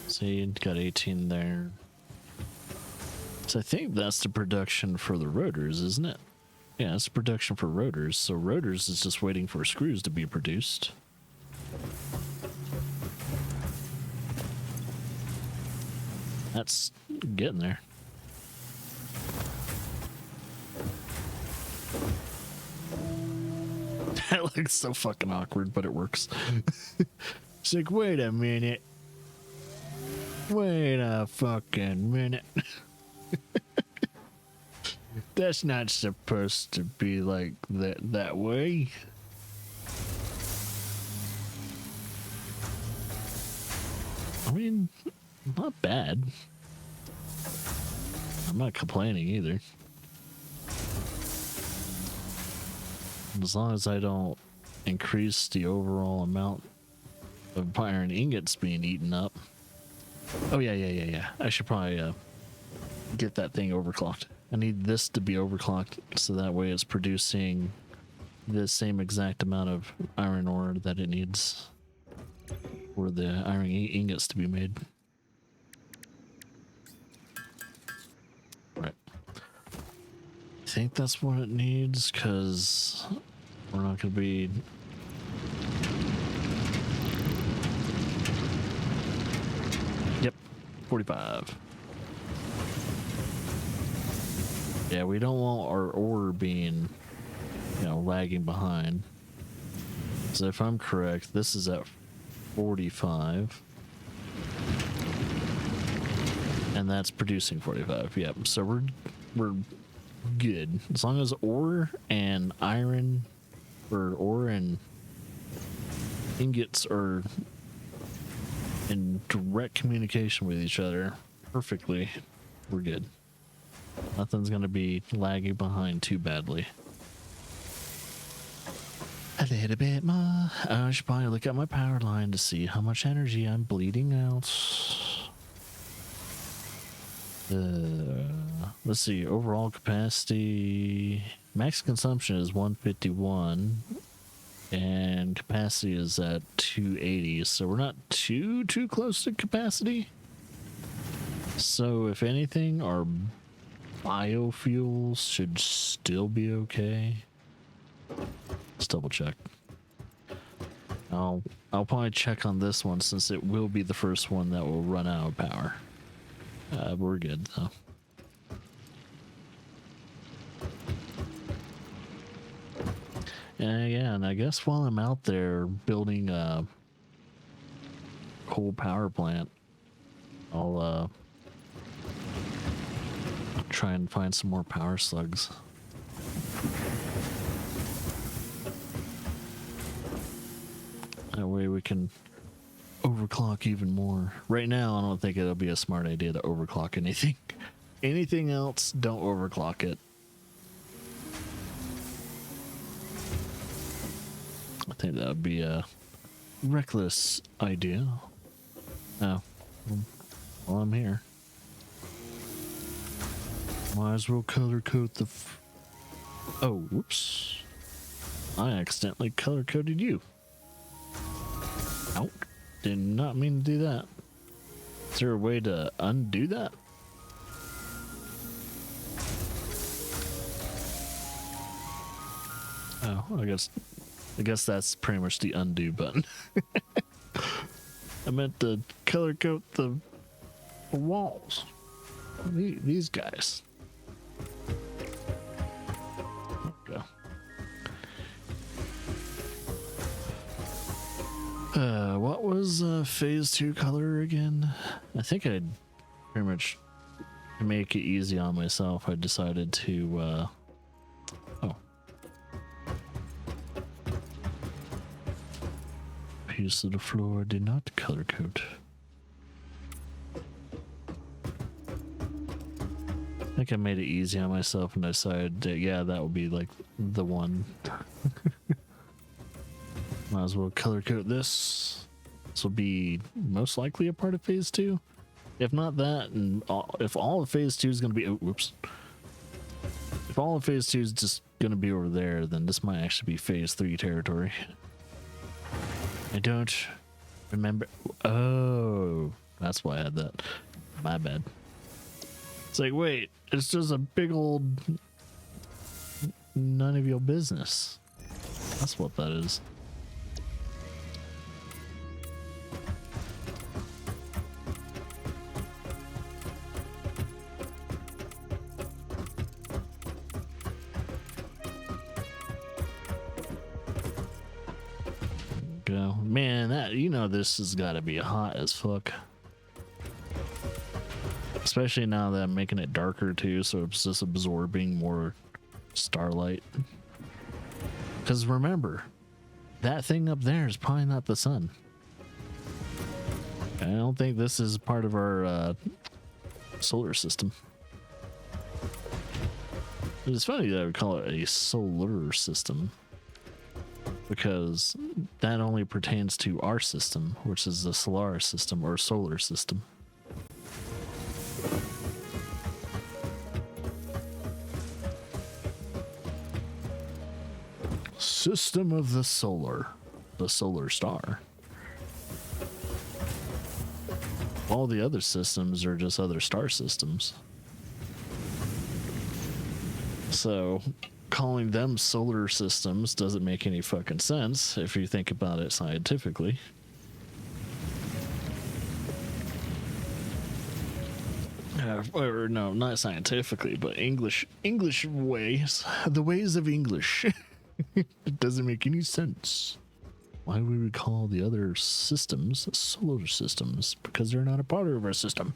See, got 18 there. So I think that's the production for the rotors, isn't it? Yeah, it's production for rotors. So rotors is just waiting for screws to be produced. That's getting there. That looks so fucking awkward, but it works. It's like, wait a minute. Wait a fucking minute. That's not supposed to be like that way. I mean, not bad. I'm not complaining either. As long as I don't increase the overall amount of iron ingots being eaten up. Oh yeah. I should probably get that thing overclocked. I need this to be overclocked so that way it's producing the same exact amount of iron ore that it needs for the iron ingots to be made. Right. I think that's what it needs, because we're not going to be... Yep, 45. Yeah, we don't want our ore being, lagging behind. So if I'm correct, this is at 45. And that's producing 45. Yep. So we're good. As long as ore and iron, or ore and ingots are in direct communication with each other perfectly, we're good. Nothing's gonna be lagging behind too badly. A little bit more. I should probably look at my power line to see how much energy I'm bleeding out. Let's see. Overall capacity, max consumption is 151, and capacity is at 280. So we're not too close to capacity. So if anything, our biofuels should still be okay. Let's double check. I'll probably check on this one since it will be the first one that will run out of power. We're good though. Yeah, and I guess while I'm out there building a coal power plant, I'll try and find some more power slugs. That way we can overclock even more. Right now, I don't think it'll be a smart idea to overclock anything. Anything else, don't overclock it. I think that would be a reckless idea. Oh, well, I'm here. Might as well color code the. Oh, whoops! I accidentally color coded you. Out. Did not mean to do that. Is there a way to undo that? Oh, I guess that's pretty much the undo button. I meant to color code the walls. These guys. Okay. What was phase 2 color again? I think I'd pretty much, to make it easy on myself, I decided to piece of the floor did not color code. I think I made it easy on myself and decided that, yeah, that would be like the one. Might as well color code this. This will be most likely a part of phase 2. If not that, and if all of phase 2 is going to be, oh, whoops. If all of phase 2 is just going to be over there, then this might actually be phase 3 territory. I don't remember. Oh, that's why I had that. My bad. It's like, wait, it's just a big old none of your business. That's what that is. Go. Man, that, you know, this has got to be hot as fuck. Especially now that I'm making it darker too, so it's just absorbing more starlight. Because remember, that thing up there is probably not the sun. I don't think this is part of our solar system. It's funny that I would call it a solar system, because that only pertains to our system, which is the solar system or solar system. System of the solar star. All the other systems are just other star systems. So calling them solar systems doesn't make any fucking sense if you think about it scientifically. Or no, not scientifically, but English ways, the ways of English. It doesn't make any sense. Why would we call the other systems solar systems? Because they're not a part of our system.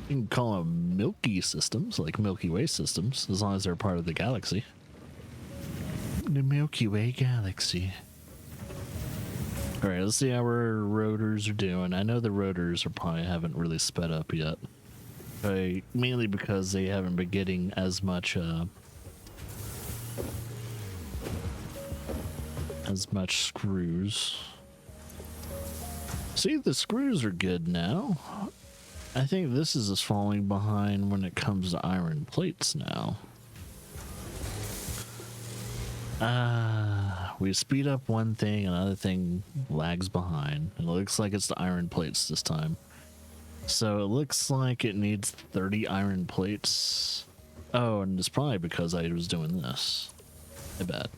You can call them Milky systems, like Milky Way systems, as long as they're part of the galaxy. The Milky Way galaxy. Alright, let's see how our rotors are doing. I know the rotors haven't really sped up yet. Mainly because they haven't been getting as much screws. See, the screws are good now. I think this is just falling behind when it comes to iron plates now. We speed up one thing, another thing lags behind. It looks like it's the iron plates this time. So it looks like it needs 30 iron plates. Oh, and it's probably because I was doing this. I bet.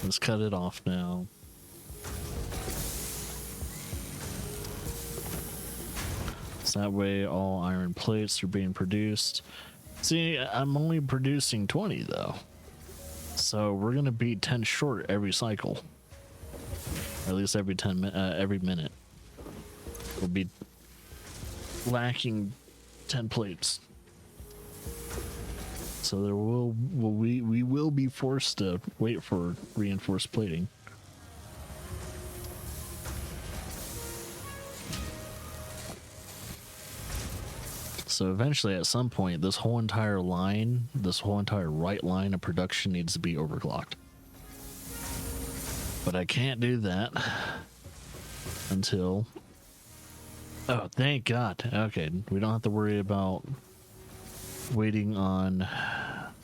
Let's cut it off now. So that way all iron plates are being produced. See, I'm only producing 20 though. So we're gonna be 10 short every cycle. Or at least every every minute. We'll be lacking 10 plates. So there we will be forced to wait for reinforced plating. So eventually at some point this whole entire line, this whole entire right line of production needs to be overclocked. But I can't do that until, oh thank God. Okay, we don't have to worry about waiting on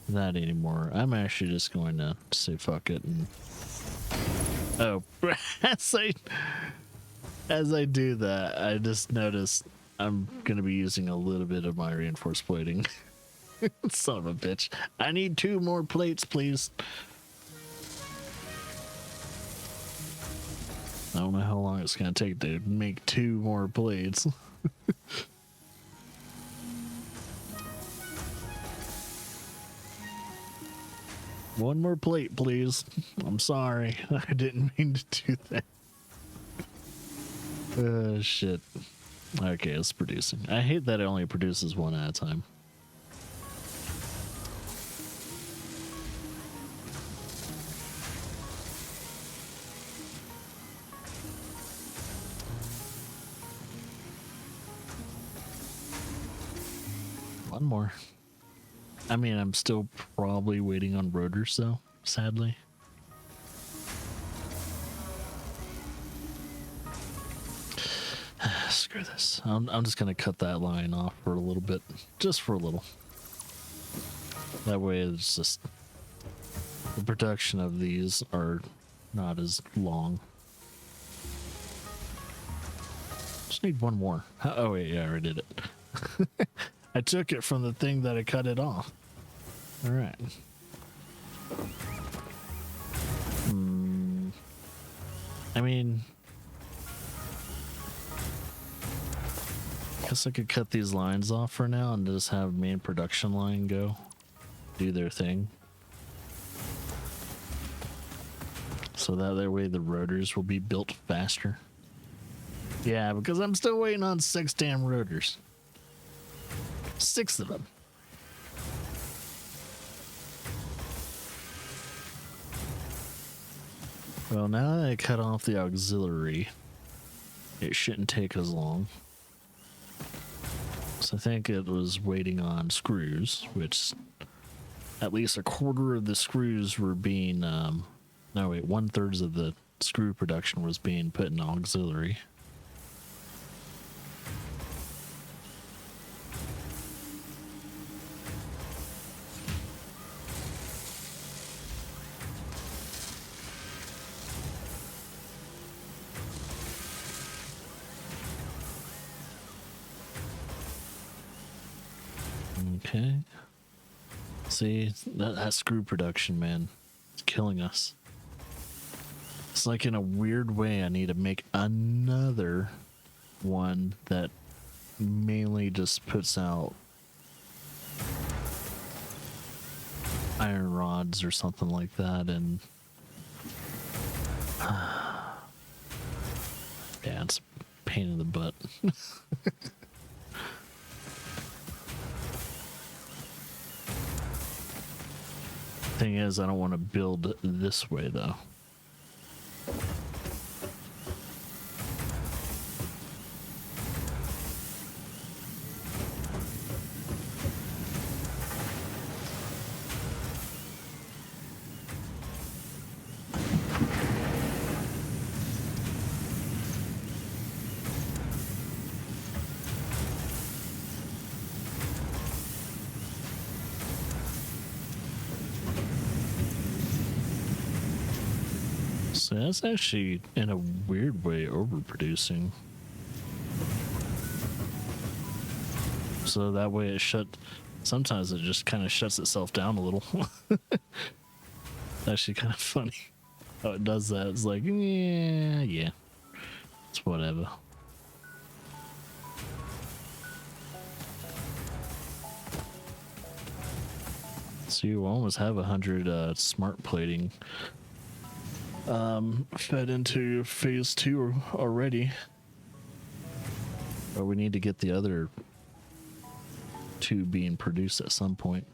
that anymore. I'm actually just going to say fuck it and oh as I do that, I just noticed I'm gonna be using a little bit of my reinforced plating. Son of a bitch. I need 2 more plates, please. I don't know how long it's gonna take to make 2 more plates. One more plate, please. I'm sorry. I didn't mean to do that. Shit. Okay, it's producing. I hate that it only produces 1 at a time. One more. I mean, I'm still probably waiting on rotors though, sadly. Screw this. I'm just gonna cut that line off for a little bit, just for a little. That way it's just, the production of these are not as long. Just need 1 more. Oh wait, yeah, I already did it. I took it from the thing that I cut it off. All right. I mean, guess I could cut these lines off for now and just have main production line go do their thing. So that way the rotors will be built faster. Yeah, because I'm still waiting on 6 damn rotors. 6 of them. Well, now that I cut off the auxiliary, it shouldn't take as long. So I think it was waiting on screws, which at least a quarter of the screws were being, no wait, 1/3 of the screw production was being put in auxiliary. Okay. See, that screw production, man, it's killing us. It's like in a weird way I need to make another one that mainly just puts out iron rods or something like that, and yeah, it's a pain in the butt. Thing is, I don't want to build this way though. So that's actually, in a weird way, overproducing. So that way sometimes it just kind of shuts itself down a little. Actually kind of funny how it does that. It's like, yeah, it's whatever. So you almost have 100 smart plating fed into phase 2 already. But we need to get the other 2 being produced at some point.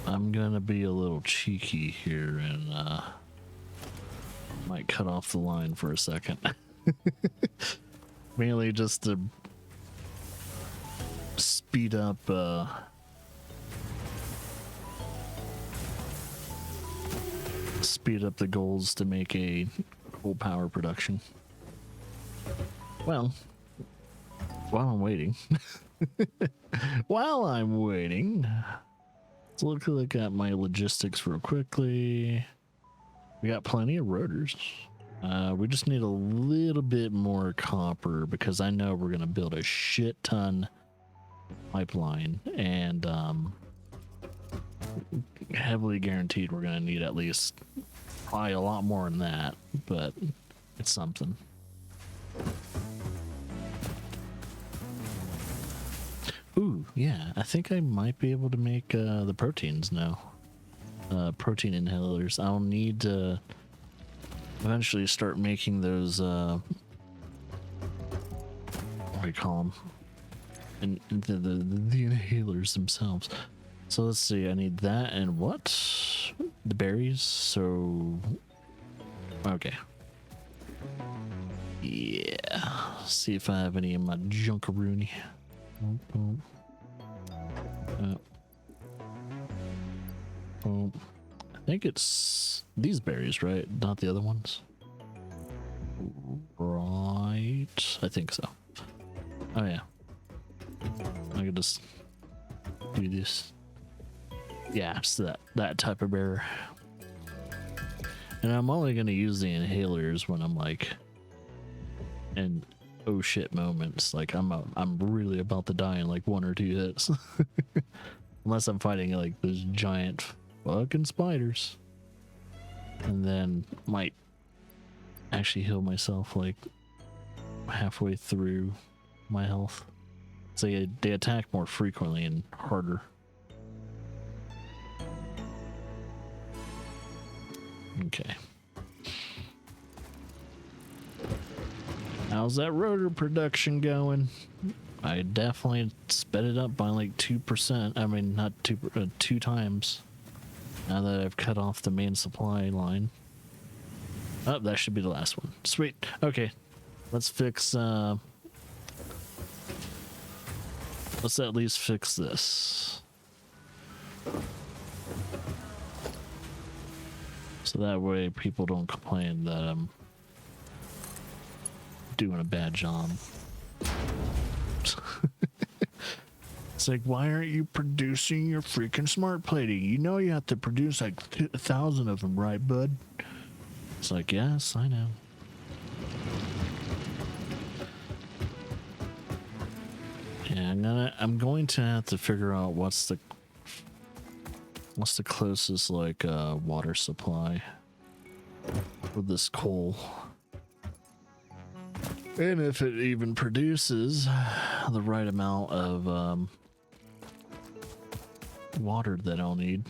I'm gonna be a little cheeky here and might cut off the line for a second. Mainly just to speed up the goals to make a full power production. Well, while I'm waiting, let's look at my logistics real quickly. We got plenty of rotors. We just need a little bit more copper because I know we're gonna build a shit ton pipeline, and heavily guaranteed we're gonna need at least probably a lot more than that, but it's something. Ooh, yeah, I think I might be able to make the proteins now. Protein inhalers. I'll need to eventually start making those, what do you call them? And the inhalers themselves. So let's see, I need that and what? The berries, so... Okay. Yeah, see if I have any in my junkaroony. I think it's these berries, right? Not the other ones? Right, I think so. Oh yeah. I could just do this. Yeah, it's that type of bear. And I'm only gonna use the inhalers when I'm like in oh shit moments. Like I'm really about to die in like 1 or 2 hits. Unless I'm fighting like those giant fucking spiders. And then might actually heal myself like halfway through my health. So they attack more frequently and harder. Okay. How's that rotor production going? I definitely sped it up by like 2%. I mean, not 2 times. Now that I've cut off the main supply line. Oh, that should be the last one. Sweet. Okay. Let's fix, let's at least fix this. So that way people don't complain that I'm doing a bad job. It's like, why aren't you producing your freaking smart plating? You know you have to produce like 1,000 of them, right, bud? It's like, yes, I know. Yeah, I'm going to have to figure out what's the closest like water supply with this coal. And if it even produces the right amount of water that I'll need.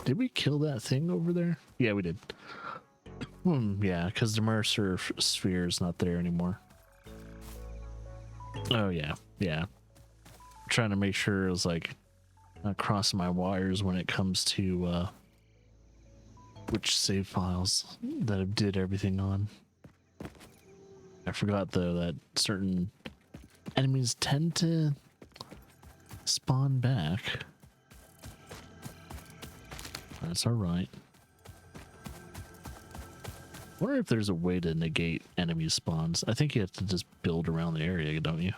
Did we kill that thing over there? Yeah, we did. Yeah, because the Mercer sphere is not there anymore. Oh, yeah. Yeah. Trying to make sure it was like not crossing my wires when it comes to which save files that I did everything on. I forgot though that certain enemies tend to spawn back. That's alright. Wonder if there's a way to negate enemy spawns. I think you have to just build around the area, don't you?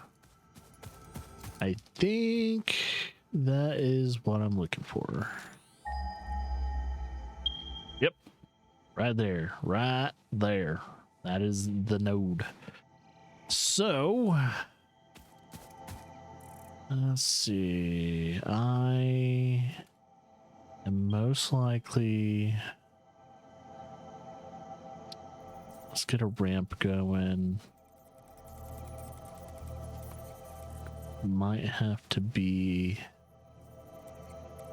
I think that is what I'm looking for. Yep. Right there. Right there. That is the node. So, let's see. I am most likely... Let's get a ramp going. Might have to be...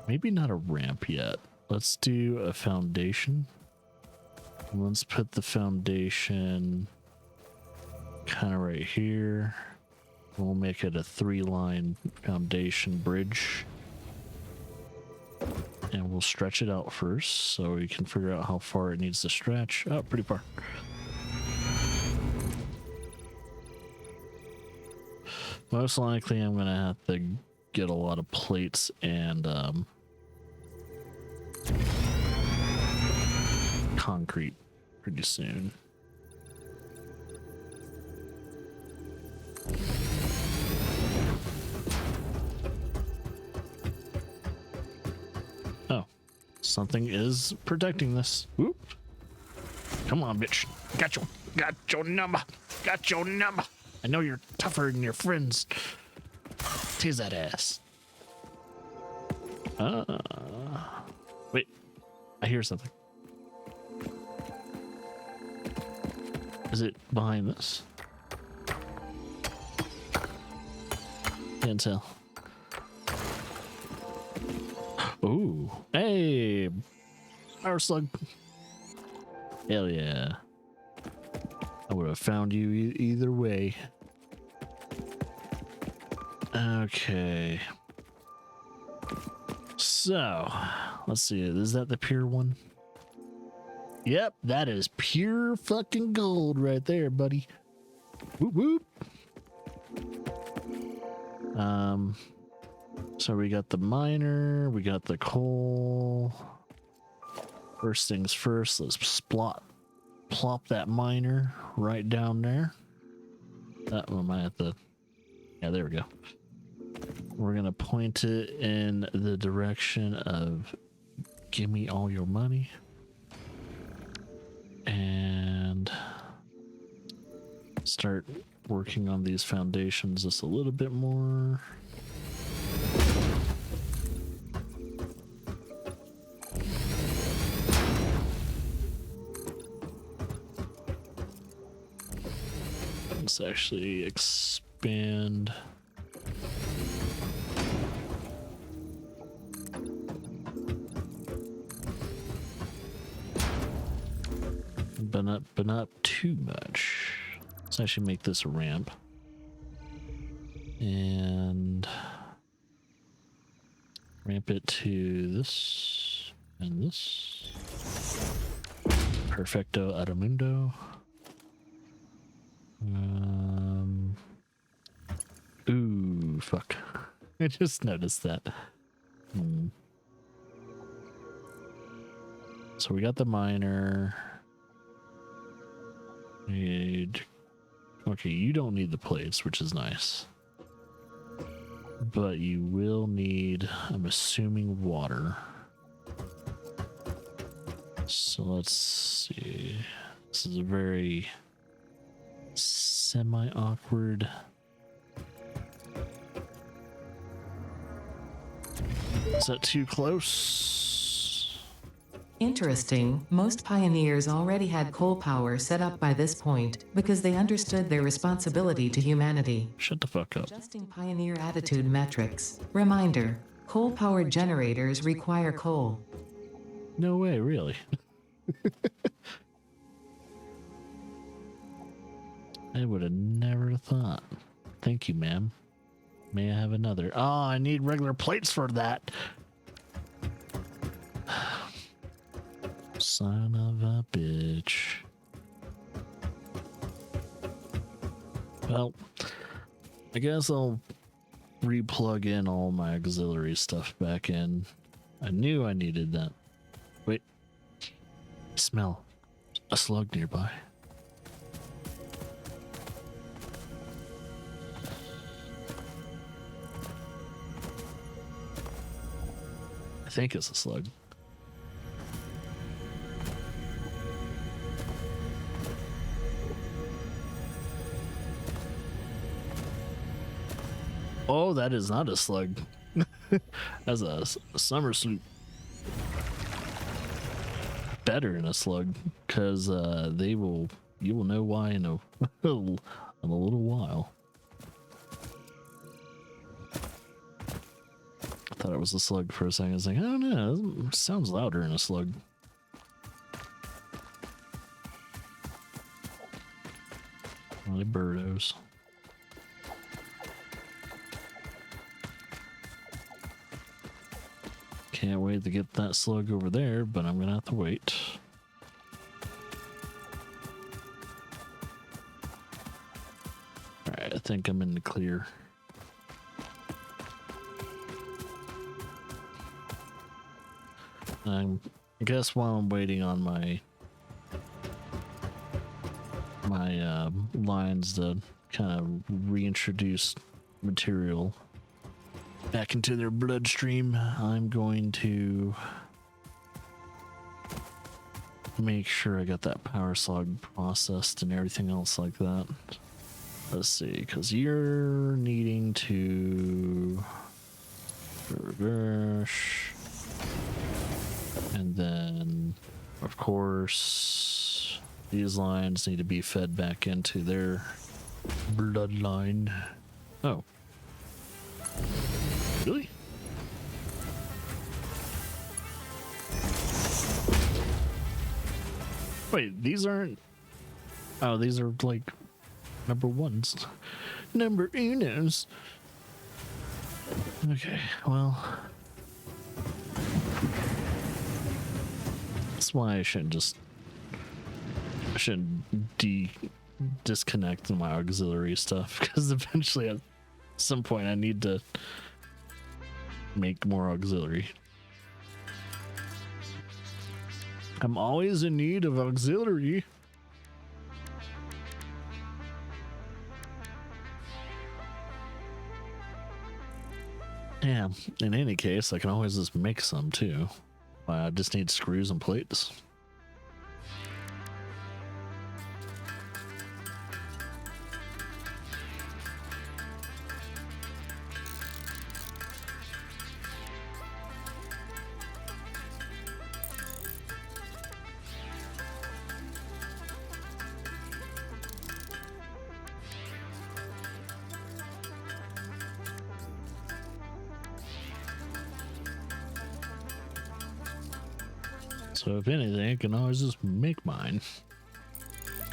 Maybe not a ramp yet. Let's do a foundation. Let's put the foundation kind of right here. We'll make it a 3-line foundation bridge. And we'll stretch it out first so we can figure out how far it needs to stretch. Oh, pretty far. Most likely I'm gonna have to get a lot of plates and concrete pretty soon. Oh, something is protecting this. Whoop. Come on, bitch. Got your number. Got your number. I know you're tougher than your friends. Tease that ass. Wait. I hear something. Is it behind this? Can't tell. Ooh. Hey. Power slug. Hell yeah. I would have found you either way. Okay. So, let's see. Is that the pure one? Yep, that is pure fucking gold right there, buddy. Whoop whoop. So we got the miner, we got the coal. First things first, let's plop that miner right down there. That one might have to... Yeah, there we go. We're gonna point it in the direction of give me all your money. And start working on these foundations just a little bit more. Let's actually expand. But not too much. Let's actually make this a ramp. And ramp it to this and this. Perfecto Adamundo. Ooh, fuck. I just noticed that. So we got the miner. Okay, you don't need the plates, which is nice. But you will need, I'm assuming, water. So let's see. This is a very semi-awkward. Is that too close? Interesting, most pioneers already had coal power set up by this point because they understood their responsibility to humanity. Shut the fuck up. Adjusting pioneer attitude metrics. Reminder, coal-powered generators require coal. No way, really. I would have never thought. Thank you, ma'am. May I have another? Oh, I need regular plates for that. Son of a bitch. Well, I guess I'll re-plug in all my auxiliary stuff back in. I knew I needed that. Wait. Smell a slug nearby. I think it's a slug. Oh, that is not a slug. That's a summer sloop. Better than a slug, because you will know why in a little while. I thought it was a slug for a second. I was like, I don't know, it sounds louder than a slug. Oh, the birdos. Can't wait to get that slug over there, but I'm gonna have to wait. Alright, I think I'm in the clear. I guess while I'm waiting on my lines to kind of reintroduce material back into their bloodstream, I'm going to make sure I got that power slug processed and everything else like that. Let's see, because you're needing to reverse, and then of course these lines need to be fed back into their bloodline. Oh, really? Wait, these aren't... Oh, these are like number ones. Number unos. Okay, well... That's why I shouldn't disconnect my auxiliary stuff, because eventually at some point I need to make more auxiliary. I'm always in need of auxiliary. Yeah, in any case, I can always just make some too. I just need screws and plates. So if anything, I can always just make mine.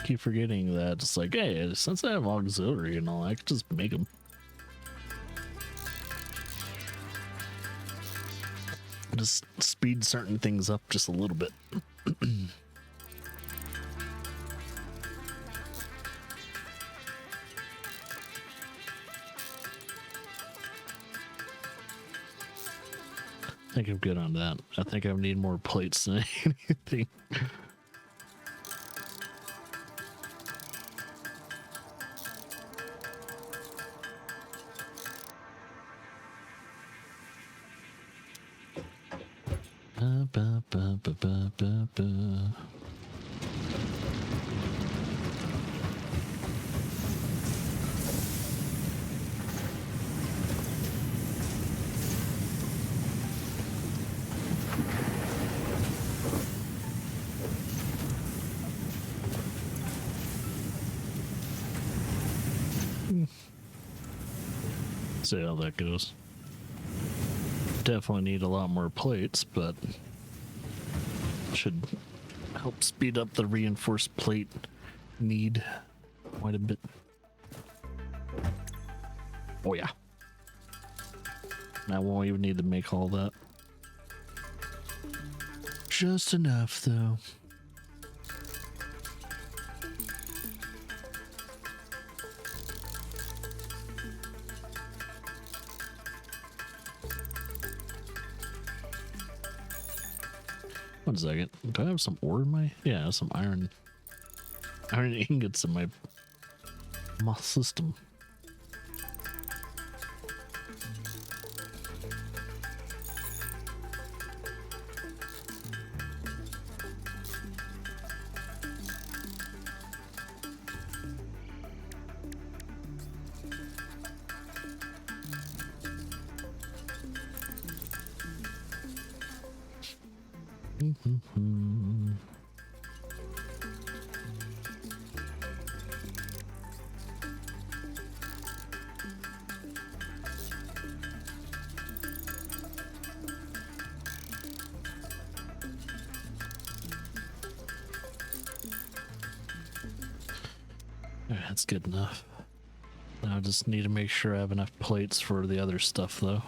Keep forgetting that it's like, hey, since I have auxiliary and all, I can just make them. Just speed certain things up just a little bit. I think I'm good on that. I think I need more plates than anything. Ba, ba, ba, ba, ba, ba. See how that goes. Definitely need a lot more plates, but should help speed up the reinforced plate need quite a bit. Oh yeah. I won't even need to make all that. Just enough though. 1 second. Do I have some ore in my? Yeah, I have some iron ingots in my system. That's good enough. I just need to make sure I have enough plates for the other stuff, though.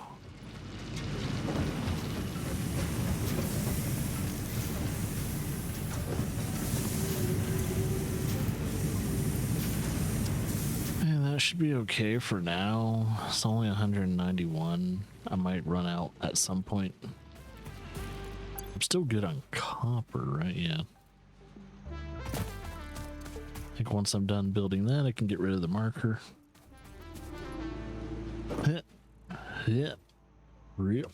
And that should be okay for now. It's only 191. I might run out at some point. I'm still good on copper, right? Yeah. I think once I'm done building that, I can get rid of the marker. Yeah. Real.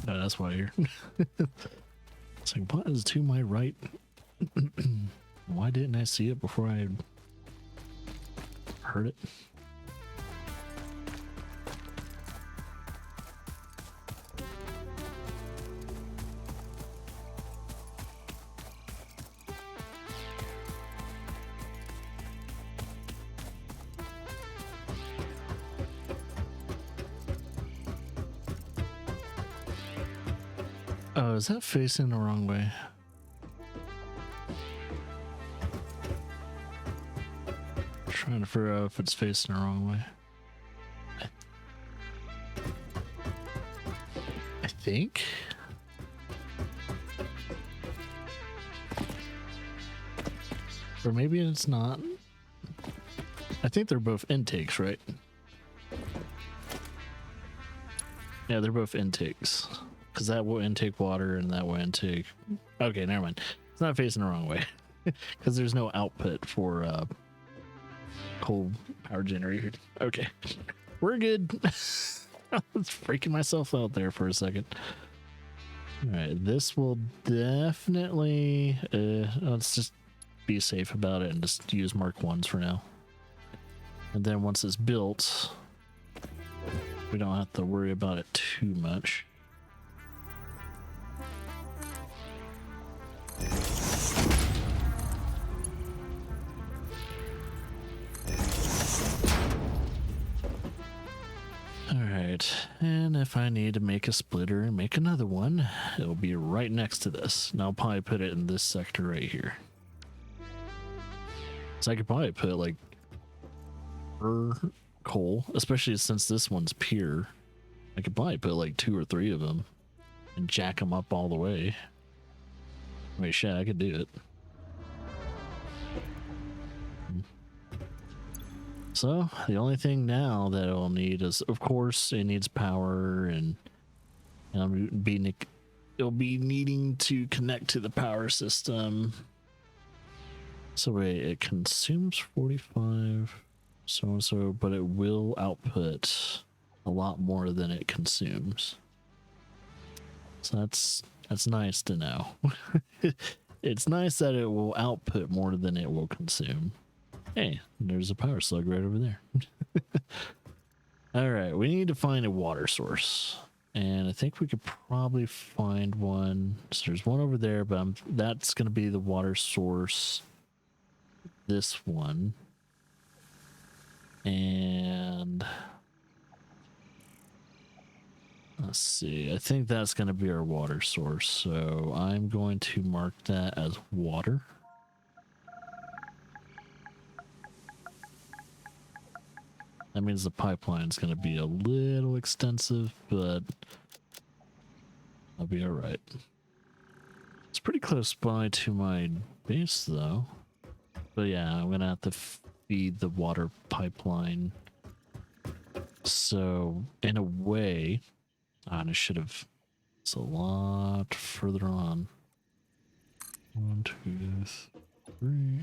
No, that's why you're. It's like, what is to my right? Why didn't I see it before I heard it? Oh, is that facing the wrong way? Trying to figure out if it's facing the wrong way. I think. Or maybe it's not. I think they're both intakes, right? Yeah, they're both intakes. Because that will intake water and that will intake... Okay, never mind. It's not facing the wrong way. Because there's no output for coal power generator. Okay. We're good. I was freaking myself out there for a second. Alright, this will definitely... let's just be safe about it and just use Mark 1s for now. And then once it's built, we don't have to worry about it too much. Alright, and if I need to make a splitter and make another one, it'll be right next to this. And I'll probably put it in this sector right here. So I could probably put like coal, especially since this one's pure. I could probably put like 2 or 3 of them and jack them up all the way. Wait, shit, I could do it. So the only thing now that it'll need is, of course, it needs power, and it'll be needing to connect to the power system. So wait, it consumes 45, so and so, but it will output a lot more than it consumes. So that's nice to know. It's nice that it will output more than it will consume. Hey, there's a power slug right over there. All right, we need to find a water source. And I think we could probably find one. So there's one over there, but that's going to be the water source. This one. And let's see. I think that's going to be our water source. So I'm going to mark that as water. That means the pipeline's going to be a little extensive, but I'll be all right. It's pretty close by to my base, though. But yeah, I'm going to have to feed the water pipeline. So, in a way, I should have... It's a lot further on. 1, 2, 3...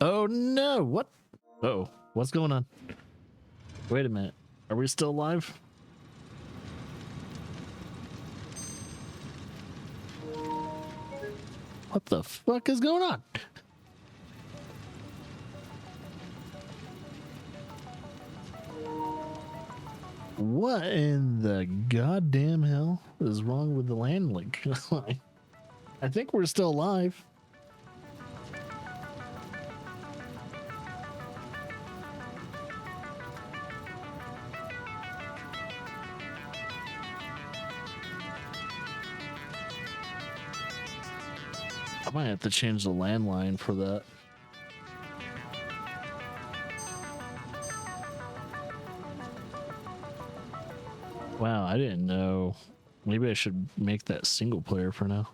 Oh no! What? Uh-oh, what's going on? Wait a minute. Are we still alive? What the fuck is going on? What in the goddamn hell is wrong with the land link? I think we're still alive. I might have to change the landline for that. Wow, I didn't know. Maybe I should make that single player for now.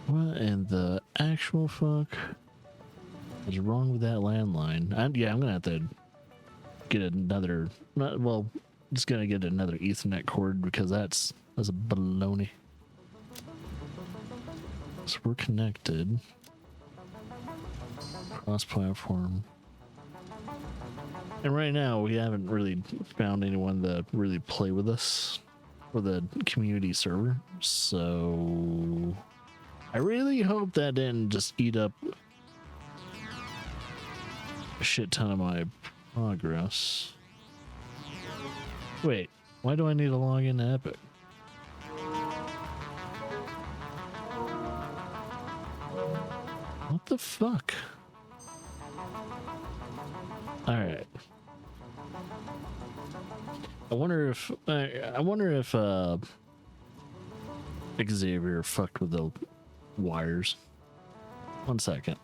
What in the actual fuck is wrong with that landline? Yeah, I'm gonna have to get another. Well, just gonna get another Ethernet cord because that's a baloney. So we're connected. Cross-platform. And right now, we haven't really found anyone to really play with us for the community server. So I really hope that didn't just eat up a shit ton of my progress. Wait, why do I need to log into Epic? What the fuck? Alright. I wonder if Xavier fucked with the wires. 1 second.